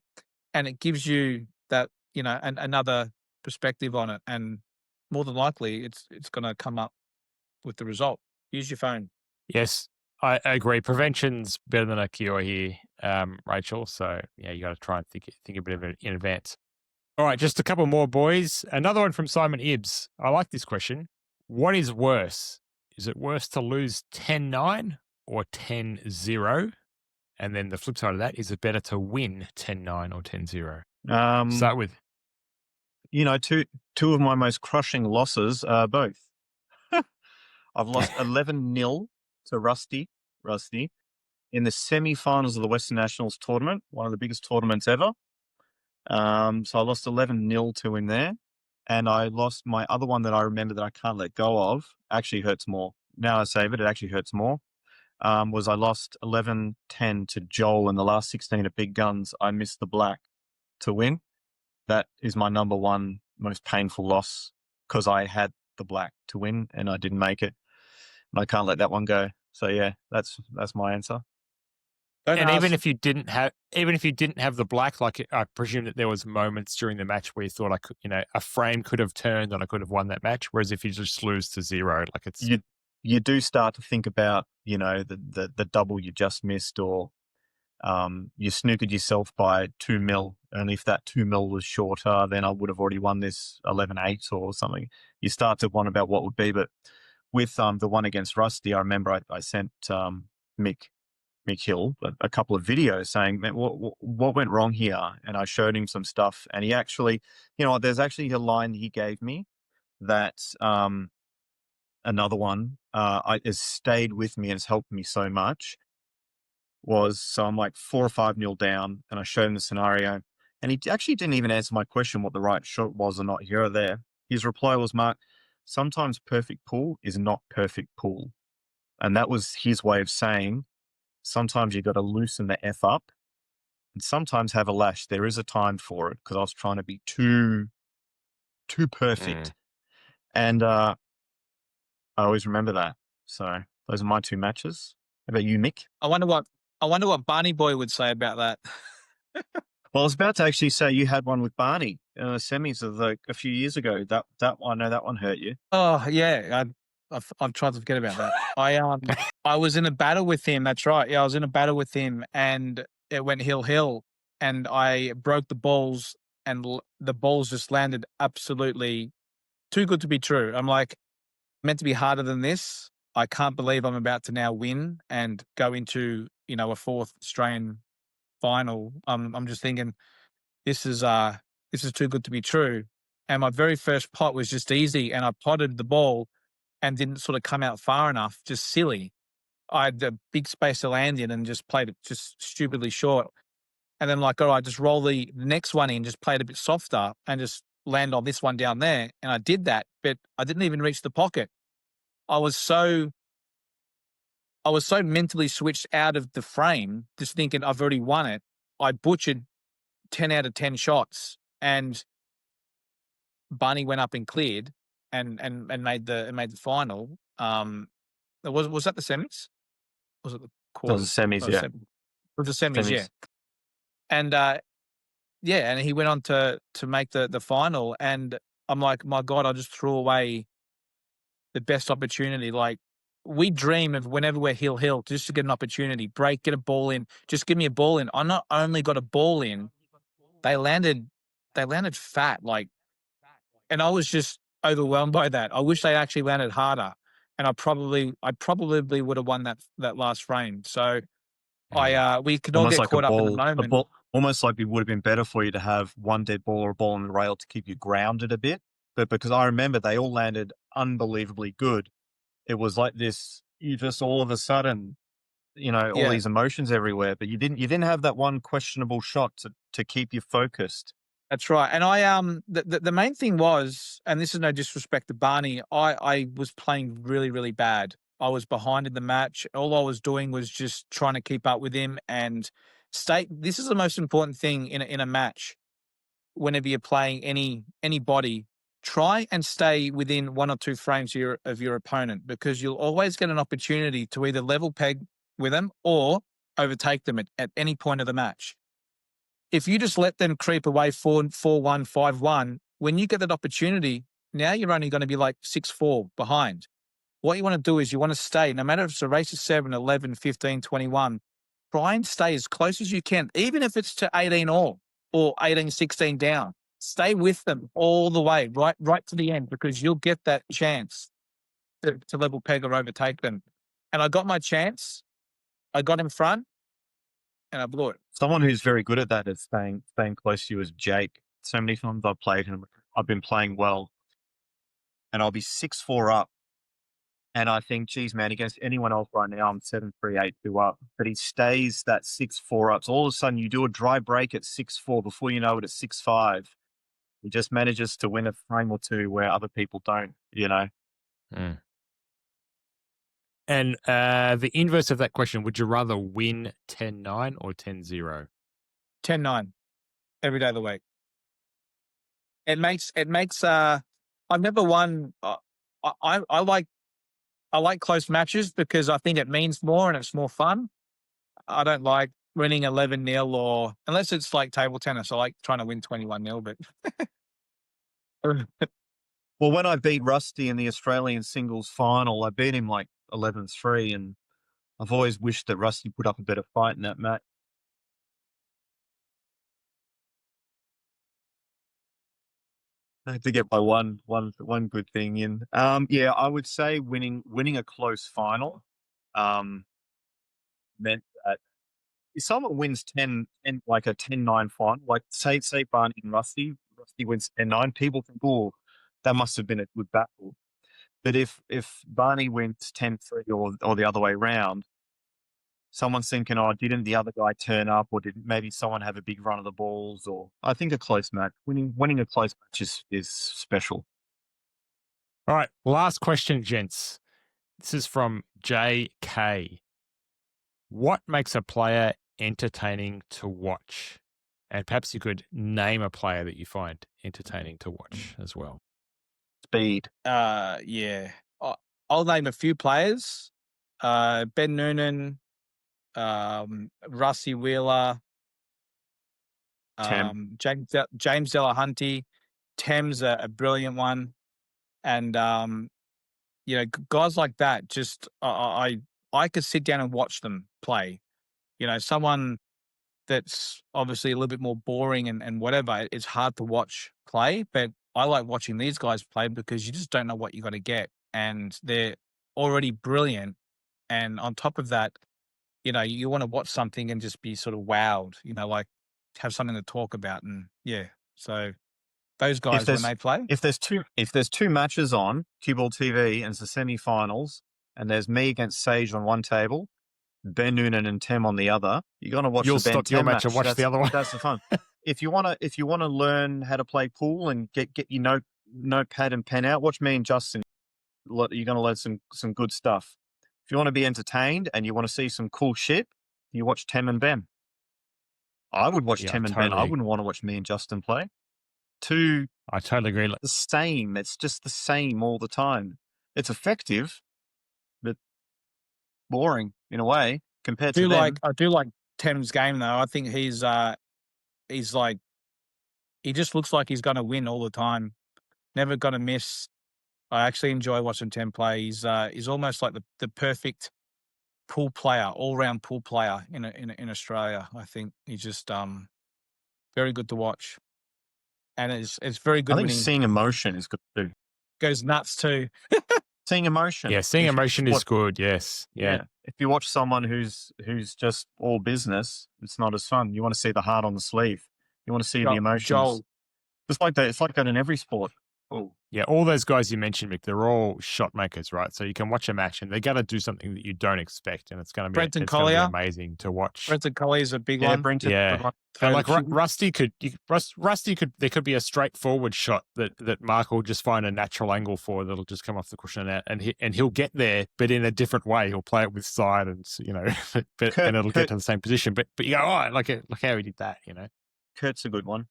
and it gives you that another perspective on it. And more than likely, it's going to come up with the result. Use your phone. yes, I agree. Prevention's better than a cure here, Rachel. So yeah, you got to try and think a bit of it in advance. All right, just a couple more, boys. Another one from Simon Ibbs. I like this question. What is worse? Is it worse to lose 10-9 or 10-0? And then the flip side of that, is it better to win 10-9 or 10-0? Start with. Two of my most crushing losses are both. I've lost 11-0 to Rusty in the semi-finals of the Western Nationals tournament, one of the biggest tournaments ever. So I lost 11-0 to him there. And I lost my other one that I remember that I can't let go of. Actually hurts more. Now I save it, it actually hurts more. Was I lost 11-10 to Joel in the last 16 at Big Guns. I missed the black to win. That is my number one most painful loss, because I had the black to win and I didn't make it. And I can't let that one go. So yeah, that's my answer. Even if you didn't have the black, like I presume that there was moments during the match where you thought a frame could have turned and I could have won that match. Whereas if you just lose to 0, like it's you do start to think about the double you just missed, or you snookered yourself by 2 mil, and if that 2 mil was shorter, then I would have already won this 11-8 or something. You start to wonder about what would be. But with the one against Rusty, I remember I sent Mick Hill a couple of videos saying, man, what went wrong here? And I showed him some stuff, and he actually, there's actually a line he gave me that another one has stayed with me and has helped me so much. So I'm like 4 or 5-0 down, and I showed him the scenario, and he actually didn't even answer my question what the right shot was or not here or there. His reply was, Mark, sometimes perfect pool is not perfect pool. And that was his way of saying, sometimes you got to loosen the F up and sometimes have a lash. There is a time for it because I was trying to be too perfect. And I always remember that. So those are my 2 matches. How about you, Mick? I wonder what Barney Boy would say about that. Well, I was about to actually say you had one with Barney in the semis of a few years ago. That I know that one hurt you. Oh yeah, I've tried to forget about that. I was in a battle with him. That's right. Yeah, I was in a battle with him, and it went hill, and I broke the balls, and the balls just landed absolutely too good to be true. I'm like, meant to be harder than this. I can't believe I'm about to now win and go into a 4th Australian final. I'm just thinking this is too good to be true. And my very first pot was just easy, and I potted the ball and didn't sort of come out far enough, just silly. I had a big space to land in and just played it just stupidly short. And then like, all right, just roll the next one in, just play it a bit softer and just land on this one down there. And I did that, but I didn't even reach the pocket. I was so mentally switched out of the frame, just thinking I've already won it. I butchered 10 out of 10 shots, and Barney went up and cleared and made the final. Was that the semis? Was it the quarters? Those are semis, yeah. It was the semis, yeah. And and he went on to make the final, and I'm like, my God, I just threw away the best opportunity. Like, we dream of whenever we're hill just to get an opportunity, break, get a ball in, just give me a ball in. I not only got a ball in, they landed fat, like, and I was just overwhelmed by that. I wish they actually landed harder, and I probably would have won that last frame. So we could all almost get like caught up in the moment. Almost like it would have been better for you to have one dead ball or a ball on the rail to keep you grounded a bit. But because I remember they all landed unbelievably good, it was like this. You just all of a sudden, all these emotions everywhere. But you didn't have that one questionable shot to keep you focused. That's right. And I the main thing was, and this is no disrespect to Barney, I was playing really, really bad. I was behind in the match. All I was doing was just trying to keep up with him and stay. This is the most important thing in a match. Whenever you're playing anybody, try and stay within 1 or 2 frames of your opponent, because you'll always get an opportunity to either level peg with them or overtake them at any point of the match. If you just let them creep away 4-1, 5-1, when you get that opportunity, now you're only going to be like 6-4 behind. What you want to do is you want to stay, no matter if it's a race of 7, 11, 15, 21, try and stay as close as you can, even if it's to 18 all or 18, 16 down. Stay with them all the way, right to the end, because you'll get that chance to level peg or overtake them. And I got my chance. I got in front, and I blew it. Someone who's very good at that is staying close to you is Jake. So many times I've played him, I've been playing well, and I'll be 6-4 up, and I think, geez, man, against anyone else right now, I'm 7-3, 8-2 up. But he stays that 6-4 up. So all of a sudden, you do a dry break at 6-4. Before you know it, it's 6-5. He just manages to win a frame or two where other people don't. And the inverse of that question, would you rather win 10-9 or 10-0? 10-9 every day of the week. It makes I've never won. I like close matches because I think it means more and it's more fun. I don't like winning 11-0 or, unless it's like table tennis, I like trying to win 21-0, but well, when I beat Rusty in the Australian singles final, I beat him like 11-3, and I've always wished that Rusty put up a better fight in that match. I had to get my one good thing in. I would say winning a close final meant that if someone wins 10 like a 10-9 final, like say Barney and Rusty wins 10-9, people think, oh, that must have been a good battle. But if Barney wins 10-3 or the other way around, someone's thinking, oh, didn't the other guy turn up, or did maybe someone have a big run of the balls? Or I think a close match, winning a close match is special. All right, last question, gents. This is from JK. What makes a player entertaining to watch? And perhaps you could name a player that you find entertaining to watch as well. Speed. Yeah. I'll name a few players. Ben Noonan, Rusty Wheeler, Tem. James Delahunty. Tem's a brilliant one. And, guys like that, just I could sit down and watch them play. Someone that's obviously a little bit more boring and whatever, it's hard to watch play, but I like watching these guys play because you just don't know what you're going to get. And they're already brilliant. And on top of that, you want to watch something and just be sort of wowed, like have something to talk about. And yeah, so those guys, when they play. If there's two matches on Cue Ball TV and it's the semi-finals and there's me against Sage on one table, Ben Noonan and Tem on the other, you're going to watch You'll the Ben stop Tem your match and watch the other one. That's the fun. If you want to learn how to play pool and get your notepad and pen out, watch me and Justin. You're going to learn some good stuff. If you want to be entertained and you want to see some cool shit, you watch Tem and Ben. I would watch Tem and Ben. I wouldn't want to watch me and Justin play. I totally agree. The same. It's just the same all the time. It's effective, but boring in a way compared to them. I do like Tem's game though. I think he's like, he just looks like he's going to win all the time. Never going to miss. I actually enjoy watching Tem play. He's almost like the perfect pool player, all round pool player in Australia. I think he's just very good to watch, and it's very good. I think seeing emotion is good too. Goes nuts too. Seeing emotion. Yeah, seeing emotion is good. Yes. Yeah. If you watch someone who's just all business, it's not as fun. You want to see the heart on the sleeve. You want to see the emotions. Joel. It's like that. It's like that in every sport. Oh. Yeah, all those guys you mentioned, Mick, they're all shot makers, right? So you can watch a match and they're going to do something that you don't expect, and it's going to be amazing to watch. Brenton Collier's a big one. Brenton. Yeah, and like Rusty could. There could be a straightforward shot that Mark will just find a natural angle for that'll just come off the cushion and he'll get there, but in a different way. He'll play it with side and and it'll get to the same position. But you go, oh, like how he did that, Kurt's a good one.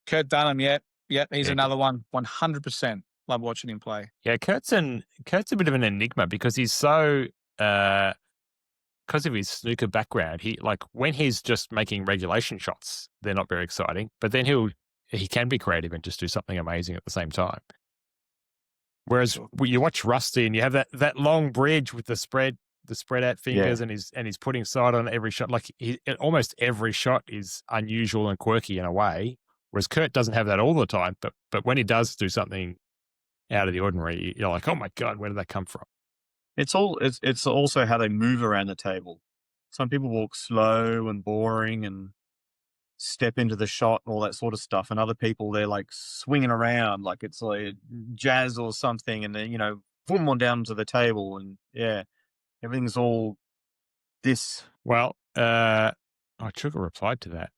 Kurt Dunham, yeah. Yeah, he's another one. 100%. Love watching him play. Yeah, Kurt's a bit of an enigma because he's so because of his snooker background. He when he's just making regulation shots, they're not very exciting. But then he can be creative and just do something amazing at the same time. Whereas you watch Rusty and you have that long bridge with the spread out fingers and he's putting side on every shot. Like almost every shot is unusual and quirky in a way. Whereas Kurt doesn't have that all the time, but when he does do something out of the ordinary, you're like, oh my God, where did that come from? It's also how they move around the table. Some people walk slow and boring and step into the shot and all that sort of stuff, and other people they're like swinging around like it's like jazz or something, and then boom on down to the table, and everything's all this. Well, Chuka replied to that.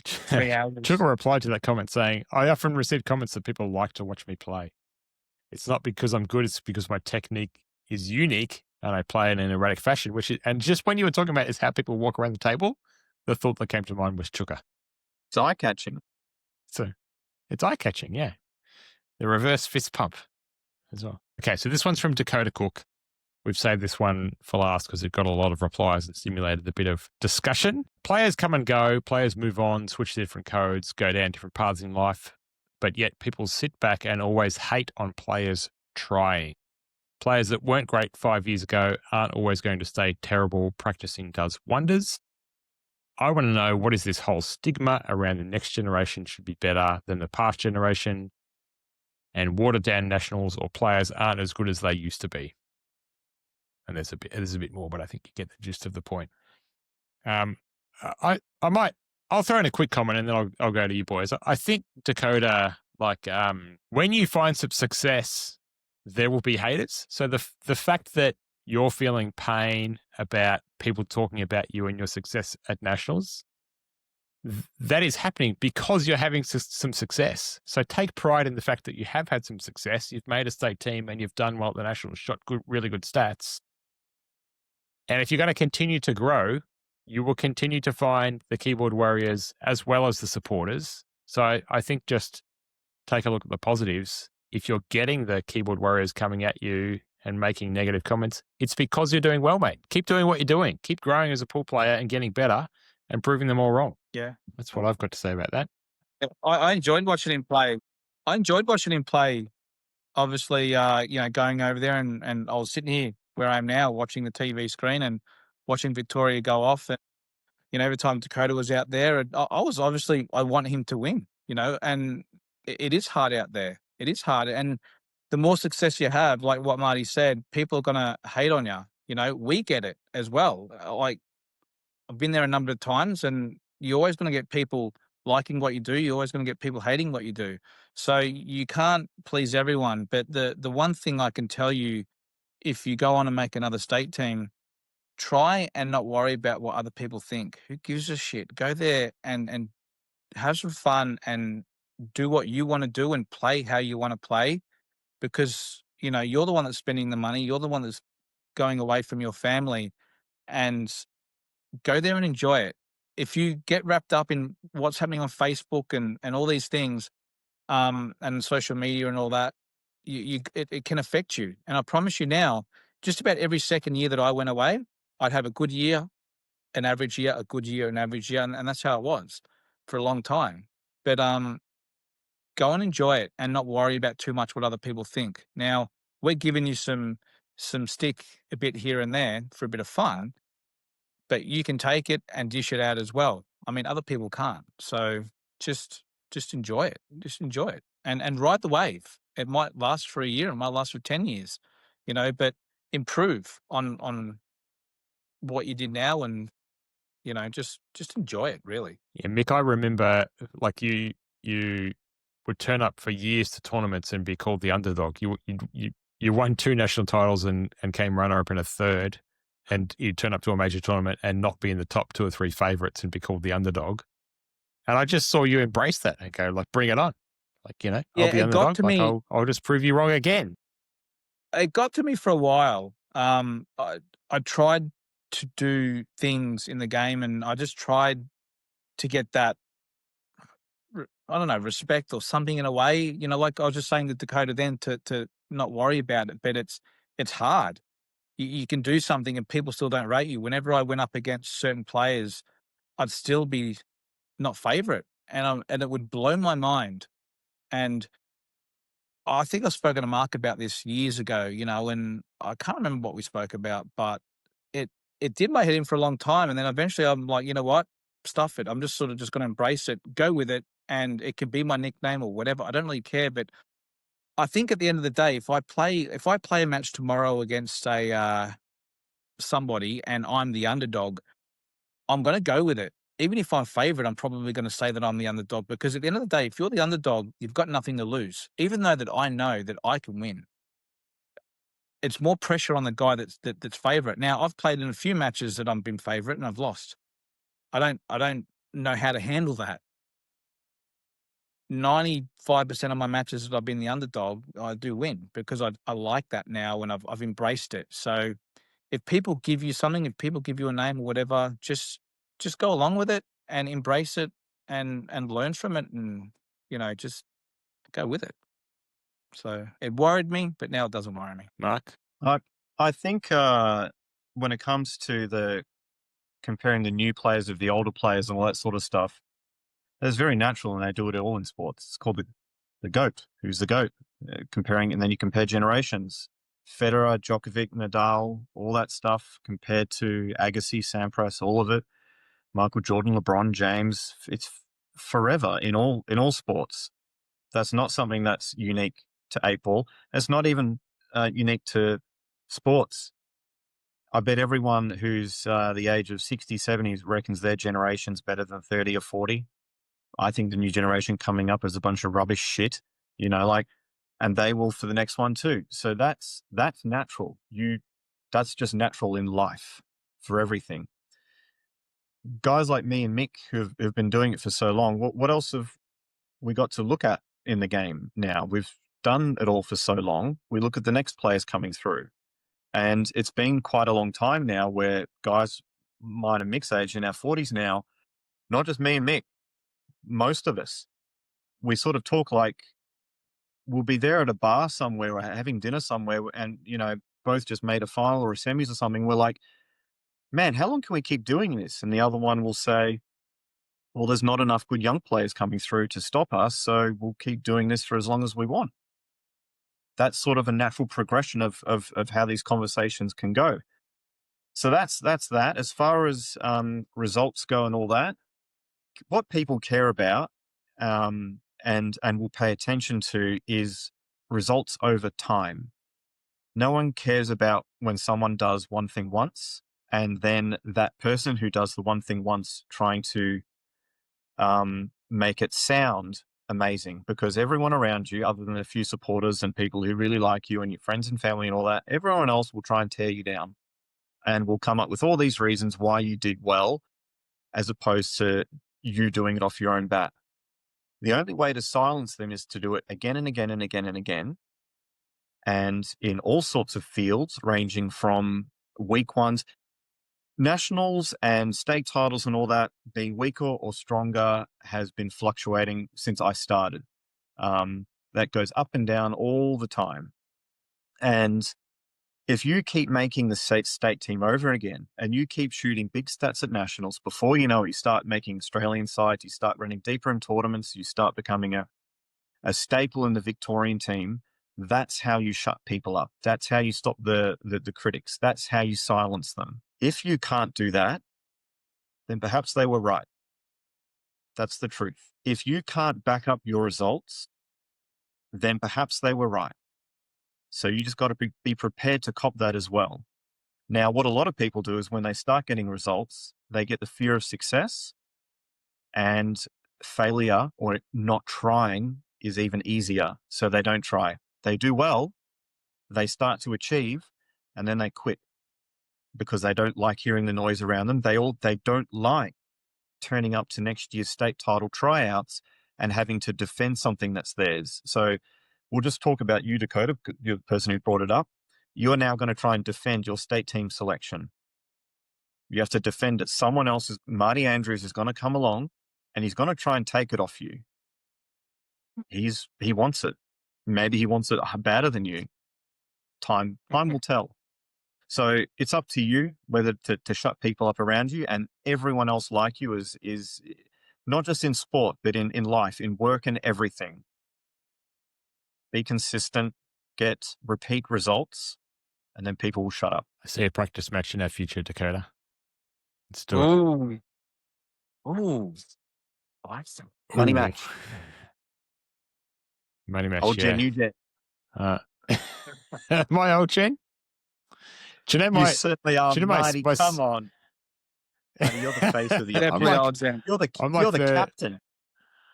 Chuka replied to that comment saying, I often receive comments that people like to watch me play. It's not because I'm good, it's because my technique is unique and I play in an erratic fashion, and just when you were talking about is how people walk around the table, the thought that came to mind was Chuka. It's eye-catching. So it's eye-catching, yeah. The reverse fist pump as well. Okay, so this one's from Dakota Cook. We've saved this one for last because it got a lot of replies and stimulated a bit of discussion. Players come and go, players move on, switch to different codes, go down different paths in life, but yet people sit back and always hate on players trying. Players that weren't great 5 years ago aren't always going to stay terrible. Practicing does wonders. I want to know, what is this whole stigma around the next generation should be better than the past generation, and watered down nationals or players aren't as good as they used to be. And there's a bit more, but I think you get the gist of the point. I'll throw in a quick comment and then I'll go to you boys. I think, Dakota, when you find some success, there will be haters. So the fact that you're feeling pain about people talking about you and your success at nationals, that is happening because you're having some success. So take pride in the fact that you have had some success. You've made a state team and you've done well at the nationals, shot really good stats. And if you're going to continue to grow, you will continue to find the keyboard warriors as well as the supporters. So I think just take a look at the positives. If you're getting the keyboard warriors coming at you and making negative comments, it's because you're doing well, mate. Keep doing what you're doing. Keep growing as a pool player and getting better and proving them all wrong. Yeah. That's what I've got to say about that. I enjoyed watching him play. I enjoyed watching him play. Obviously, going over there and I was sitting here where I am now watching the TV screen and watching Victoria go off. And, every time Dakota was out there, and I was obviously, I want him to win, and it is hard out there. It is hard. And the more success you have, like what Marty said, people are going to hate on you. We get it as well. Like, I've been there a number of times, and you're always going to get people liking what you do. You're always going to get people hating what you do. So you can't please everyone. But the one thing I can tell you, if you go on and make another state team, try and not worry about what other people think. Who gives a shit? Go there and have some fun and do what you want to do and play how you want to play, because you're the one that's spending the money. You're the one that's going away from your family, and go there and enjoy it. If you get wrapped up in what's happening on Facebook and all these things, and social media and all that, it can affect you. And I promise you now, just about every second year that I went away, I'd have a good year, an average year, a good year, an average year, and that's how it was for a long time. But go and enjoy it and not worry about too much what other people think. Now, we're giving you some stick a bit here and there for a bit of fun, but you can take it and dish it out as well. I mean, other people can't. So just enjoy it. Just enjoy it and ride the wave. It might last for a year. It might last for 10 years, but improve on what you did now, and, just enjoy it, really. Yeah, Mick, I remember like you would turn up for years to tournaments and be called the underdog. You won 2 national titles and came runner up in a third, and you turn up to a major tournament and not be in the top 2 or 3 favorites and be called the underdog. And I just saw you embrace that and go, like, bring it on. Like, Yeah, I'll be it got underdog. to Like, me. I'll just prove you wrong again. It got to me for a while. I tried to do things in the game, and I just tried to get that, I don't know, respect or something in a way. Like I was just saying to Dakota then, to not worry about it. But it's hard. You can do something and people still don't rate you. Whenever I went up against certain players, I'd still be not favorite, and it would blow my mind. And I think I've spoken to Mark about this years ago, and I can't remember what we spoke about, but it did my head in for a long time. And then eventually I'm like, you know what? Stuff it. I'm just sort of just going to embrace it, go with it. And it can be my nickname or whatever. I don't really care. But I think at the end of the day, if I play a match tomorrow against somebody and I'm the underdog, I'm going to go with it. Even if I'm favorite, I'm probably going to say that I'm the underdog, because at the end of the day, if you're the underdog, you've got nothing to lose. Even though that I know that I can win, it's more pressure on the guy that's favorite. Now, I've played in a few matches that I've been favorite and I've lost. I don't know how to handle that. 95% of my matches that I've been the underdog, I do win, because I like that now, and I've embraced it. So if people give you something, if people give you a name or whatever, just go along with it and embrace it and learn from it, and just go with it. So it worried me, but now it doesn't worry me. Mark? I think when it comes to the comparing the new players with the older players and all that sort of stuff, that's very natural, and they do it all in sports. It's called the GOAT. Who's the GOAT? Comparing, and then you compare generations. Federer, Djokovic, Nadal, all that stuff compared to Agassi, Sampras, all of it. Michael Jordan, LeBron James. It's forever in all sports. That's not something that's unique to 8-ball. It's not even unique to sports. I bet everyone who's the age of 60, 70 reckons their generation's better than 30 or 40. I think the new generation coming up is a bunch of rubbish shit, and they will for the next one too. So that's natural. That's just natural in life for everything. Guys like me and Mick who've been doing it for so long, what else have we got to look at in the game now? We've done it all for so long. We look at the next players coming through. And it's been quite a long time now where guys mine and Mick's age in our 40s now, not just me and Mick, most of us, we sort of talk like we'll be there at a bar somewhere or having dinner somewhere and, both just made a final or a semis or something. We're like, man, how long can we keep doing this? And the other one will say, well, there's not enough good young players coming through to stop us, so we'll keep doing this for as long as we want. That's sort of a natural progression of how these conversations can go. So that's that. As far as results go and all that, what people care about and will pay attention to is results over time. No one cares about when someone does one thing once and then that person who does the one thing once trying to make it sound amazing, because everyone around you, other than a few supporters and people who really like you and your friends and family and all that, everyone else will try and tear you down and will come up with all these reasons why you did well, as opposed to you doing it off your own bat. The only way to silence them is to do it again and again and again and again. And in all sorts of fields, ranging from weak ones, nationals and state titles and all that, being weaker or stronger has been fluctuating since I started. That goes up and down all the time. And if you keep making the state team over again and you keep shooting big stats at nationals, before you know it, you start making Australian sides, you start running deeper in tournaments, you start becoming a staple in the Victorian team. That's how you shut people up. That's how you stop the critics. That's how you silence them. If you can't do that, then perhaps they were right. That's the truth. If you can't back up your results, then perhaps they were right. So you just got to be prepared to cop that as well. Now, what a lot of people do is when they start getting results, they get the fear of success, and failure or not trying is even easier. So they don't try. They do well, they start to achieve, and then they quit because they don't like hearing the noise around them. They don't like turning up to next year's state title tryouts and having to defend something that's theirs. So we'll just talk about you, Dakota, you're the person who brought it up. You're now going to try and defend your state team selection. You have to defend it. Someone else, Marty Andrews, is going to come along and he's going to try and take it off you. He wants it. Maybe he wants it better than you. Time will tell. So it's up to you whether to shut people up around you, and everyone else like you is not just in sport, but in life, in work and everything. Be consistent, get repeat results, and then people will shut up. I see a practice match in our future, Dakota. Let's do it. Ooh. Awesome. Money Ooh. match. Money match, Old yeah. Gen, new Gen. My old Gen? Do you know You certainly are, Marty. Come on. Marty, you're the face of the old Gen. You're the captain.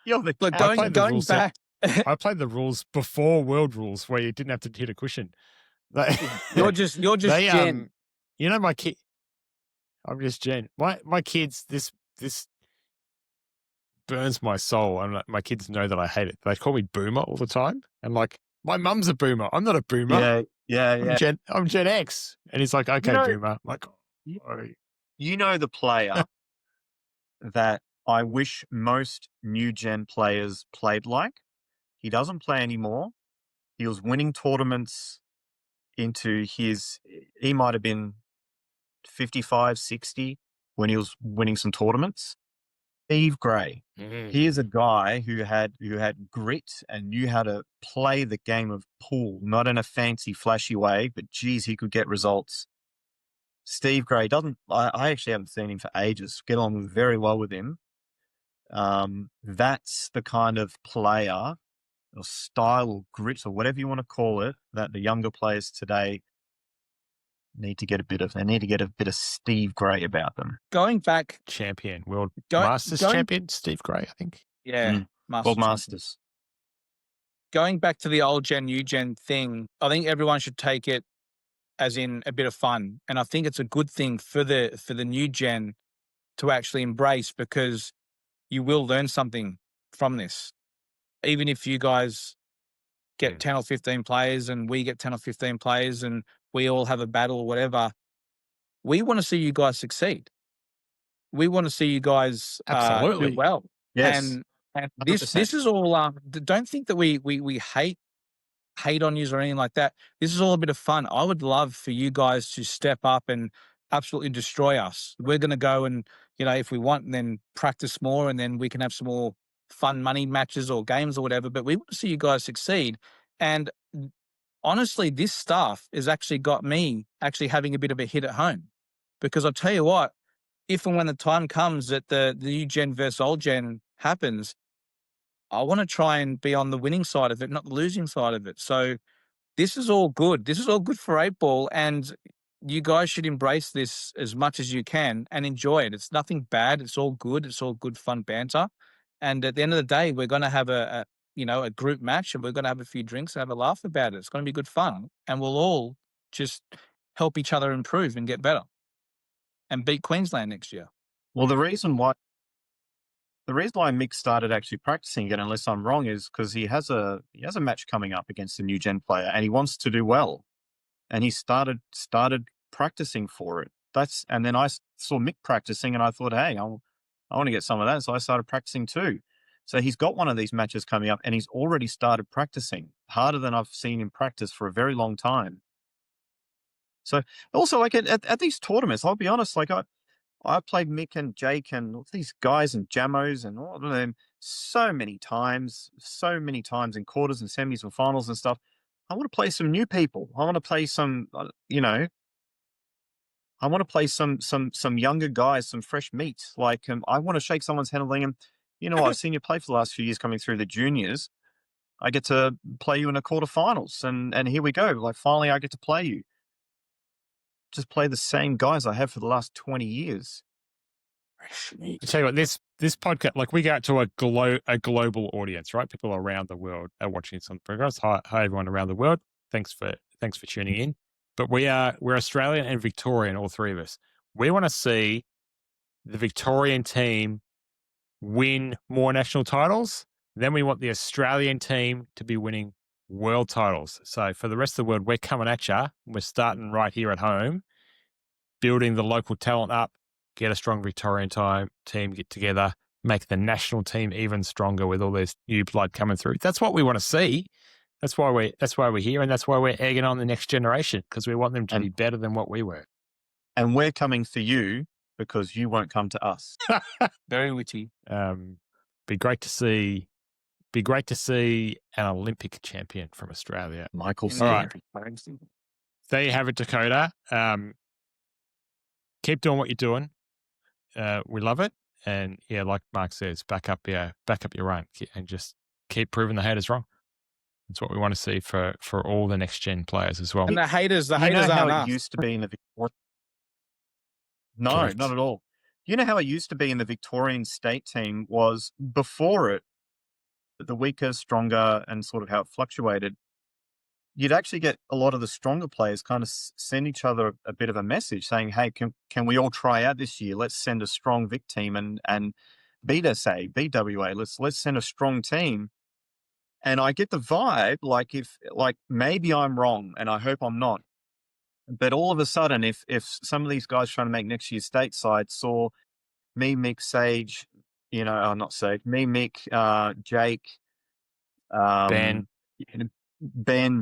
You're the Look, captain. going back. I played the rules before World Rules, where you didn't have to hit a cushion. You're just Gen. You know, my kid. I'm just Gen. My kids. This burns my soul. My kids know that I hate it. They call me Boomer all the time. And like, my mum's a Boomer. I'm not a Boomer. Yeah. I'm Gen X. And he's like, okay, Boomer. I'm like, sorry. You know the player that I wish most new gen players played like? He doesn't play anymore. He was winning tournaments into he might have been 55, 60 when he was winning some tournaments. Steve Gray. He is a guy who had grit and knew how to play the game of pool, not in a fancy, flashy way, but geez, he could get results. Steve Gray I actually haven't seen him for ages. Get on very well with him. That's the kind of player or style or grit or whatever you want to call it that the younger players today need to get a bit of. They need to get a bit of Steve Gray about them. Going back, champion, world Masters champion, Steve Gray, I think. Yeah, World Masters. Going back to the old gen, new gen thing, I think everyone should take it as in a bit of fun, and I think it's a good thing for the new gen to actually embrace, because you will learn something from this. Even if you guys get 10 or 15 players and we get 10 or 15 players and we all have a battle or whatever, we want to see you guys succeed. we want to see you guys do Absolutely. well. Yes. And this 100%. is all. Don't think that we hate on you or anything like that. This is all a bit of fun. I would love for you guys to step up and absolutely destroy us. We're going to go and, if we want, then practice more, and then we can have some more fun money matches or games or whatever. But we want to see you guys succeed. And honestly, this stuff has actually got me actually having a bit of a hit at home, because I'll tell you what, if and when the time comes that the new gen versus old gen happens, I want to try and be on the winning side of it, not the losing side of it. So this is all good. This is all good for 8-ball, and you guys should embrace this as much as you can and enjoy it. It's nothing bad. It's all good. It's all good fun banter. And at the end of the day, we're going to have a group match, and we're going to have a few drinks and have a laugh about it. It's going to be good fun, and we'll all just help each other improve and get better and beat Queensland next year. Well, the reason why Mick started actually practicing again, unless I'm wrong, is because he has a match coming up against a new gen player, and he wants to do well, and he started practicing for it. And then I saw Mick practicing, and I thought, hey, I want to get some of that, so I started practicing too. So he's got one of these matches coming up, and he's already started practicing harder than I've seen him practice for a very long time. So also, like at these tournaments, I'll be honest, like I played Mick and Jake and all these guys and Jamos and all of them so many times in quarters and semis and finals and stuff. I want to play some new people. I want to play some, I want to play some younger guys, some fresh meat. Like I want to shake someone's hand and let them, I've seen you play for the last few years coming through the juniors. I get to play you in the quarterfinals, and here we go. Like finally, I get to play you. Just play the same guys I have for the last 20 years. I tell you what, this podcast, like we go out to a global audience, right? People around the world are watching some programs. Hi everyone around the world. Thanks for tuning in. But we're Australian and Victorian, all three of us. We want to see the Victorian team win more national titles. Then we want the Australian team to be winning world titles. So for the rest of the world, we're coming at you. We're starting right here at home, building the local talent up, get a strong Victorian team, get together, make the national team even stronger with all this new blood coming through. That's what we want to see. That's why we're here, and that's why we're egging on the next generation, because we want them to be better than what we were. And we're coming for you because you won't come to us. Very witty. Be great to see an Olympic champion from Australia. Michael All Scerri. right. There you have it, Dakota. Keep doing what you're doing. We love it. And yeah, like Mark says, back up your run and just keep proving the haters wrong. That's what we want to see for all the next gen players as well. And the haters You know how aren't it us. used to be in the Victorian. No, Correct. not at all. You know how it used to be in the Victorian state team was before it, the weaker, stronger, and sort of how it fluctuated. You'd actually get a lot of the stronger players kind of send each other a bit of a message saying, hey, can we all try out this year? Let's send a strong Vic team and beat SA, beat WA. Let's send a strong team. And I get the vibe, like maybe I'm wrong, and I hope I'm not. But all of a sudden, if some of these guys trying to make next year's stateside saw me, Mick, Sage, not Sage, me, Mick, Jake, Ben,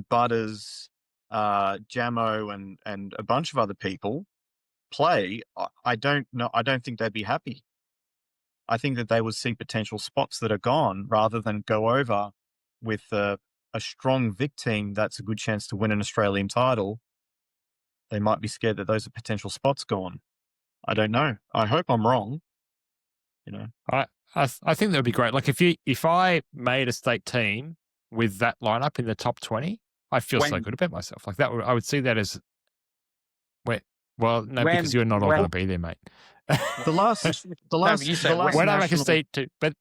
Butters, Jamo, and a bunch of other people play, I don't think they'd be happy. I think that they would see potential spots that are gone rather than go over with a strong Vic team that's a good chance to win an Australian title. They might be scared that those are potential spots gone. I don't know. I hope I'm wrong. I think that would be great. Like if I made a state team with that lineup in the top 20, I feel so good about myself. Like that, I would see that as because you're not all going to be there, mate. The last when I make a state too, but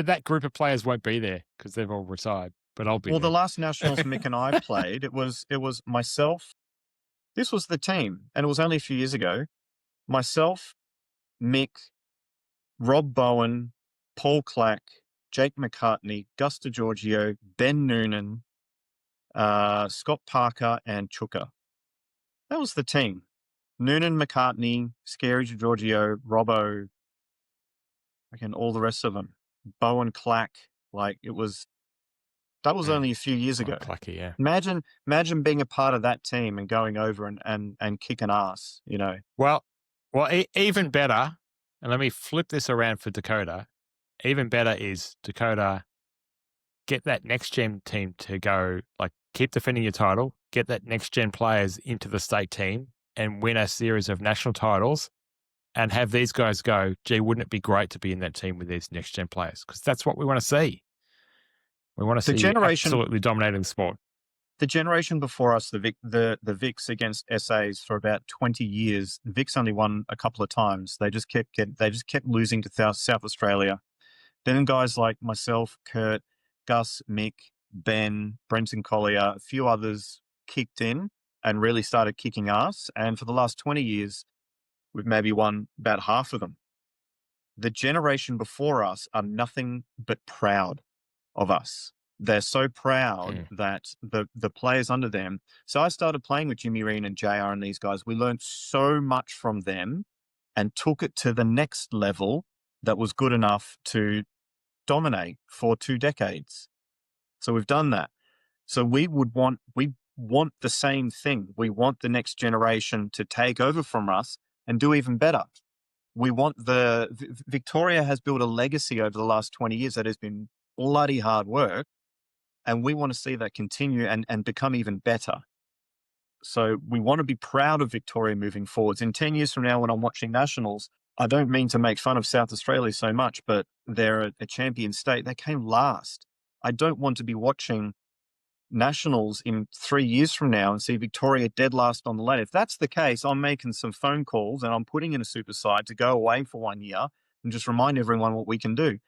that group of players won't be there because they've all retired. But I'll be. Well, there. The last nationals Mick and I played, it was myself. This was the team, and it was only a few years ago. Myself, Mick, Rob Bowen, Paul Clack, Jake McCartney, Gus DeGiorgio, Ben Noonan, Scott Parker, and Chuka. That was the team. Noonan, McCartney, Scerri, Giorgio, Robbo, again, all the rest of them. Bowen, Clack, like that was only a few years ago. Clacky, yeah. Imagine being a part of that team and going over and kicking ass, you know. Well, even better, and let me flip this around for Dakota. Even better is Dakota, get that next gen team to go, like, keep defending your title, get that next gen players into the state team and win a series of national titles and have these guys go, gee, wouldn't it be great to be in that team with these next gen players? Because that's what we want to see. We want to see absolutely dominating the sport. The generation before us, the Vics against SAs for about 20 years. The Vics only won a couple of times. They just kept losing to South Australia. Then guys like myself, Kurt, Gus, Mick, Ben, Brenton Collier, a few others kicked in and really started kicking ass. And for the last 20 years, we've maybe won about half of them. The generation before us are nothing but proud of us. They're so proud that the players under them. So I started playing with Jimmy Reen and JR and these guys. We learned so much from them and took it to the next level that was good enough to dominate for 2 decades. So we've done that. So we want the same thing. We want the next generation to take over from us and do even better. We want Victoria has built a legacy over the last 20 years that has been bloody hard work. And we want to see that continue and become even better. So we want to be proud of Victoria moving forwards. In 10 years from now, when I'm watching nationals, I don't mean to make fun of South Australia so much, but they're a champion state. They came last. I don't want to be watching nationals in 3 years from now and see Victoria dead last on the ladder. If that's the case, I'm making some phone calls and I'm putting in a super side to go away for 1 year and just remind everyone what we can do.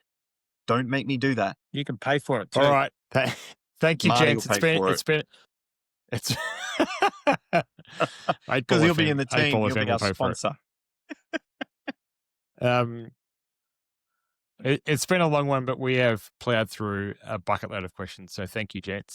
Don't make me do that. You can pay for it too. All right. Thank you, Marty gents. It's been because he'll be in the team. He'll be our sponsor. It's been a long one, but we have plowed through a bucket load of questions. So thank you, gents.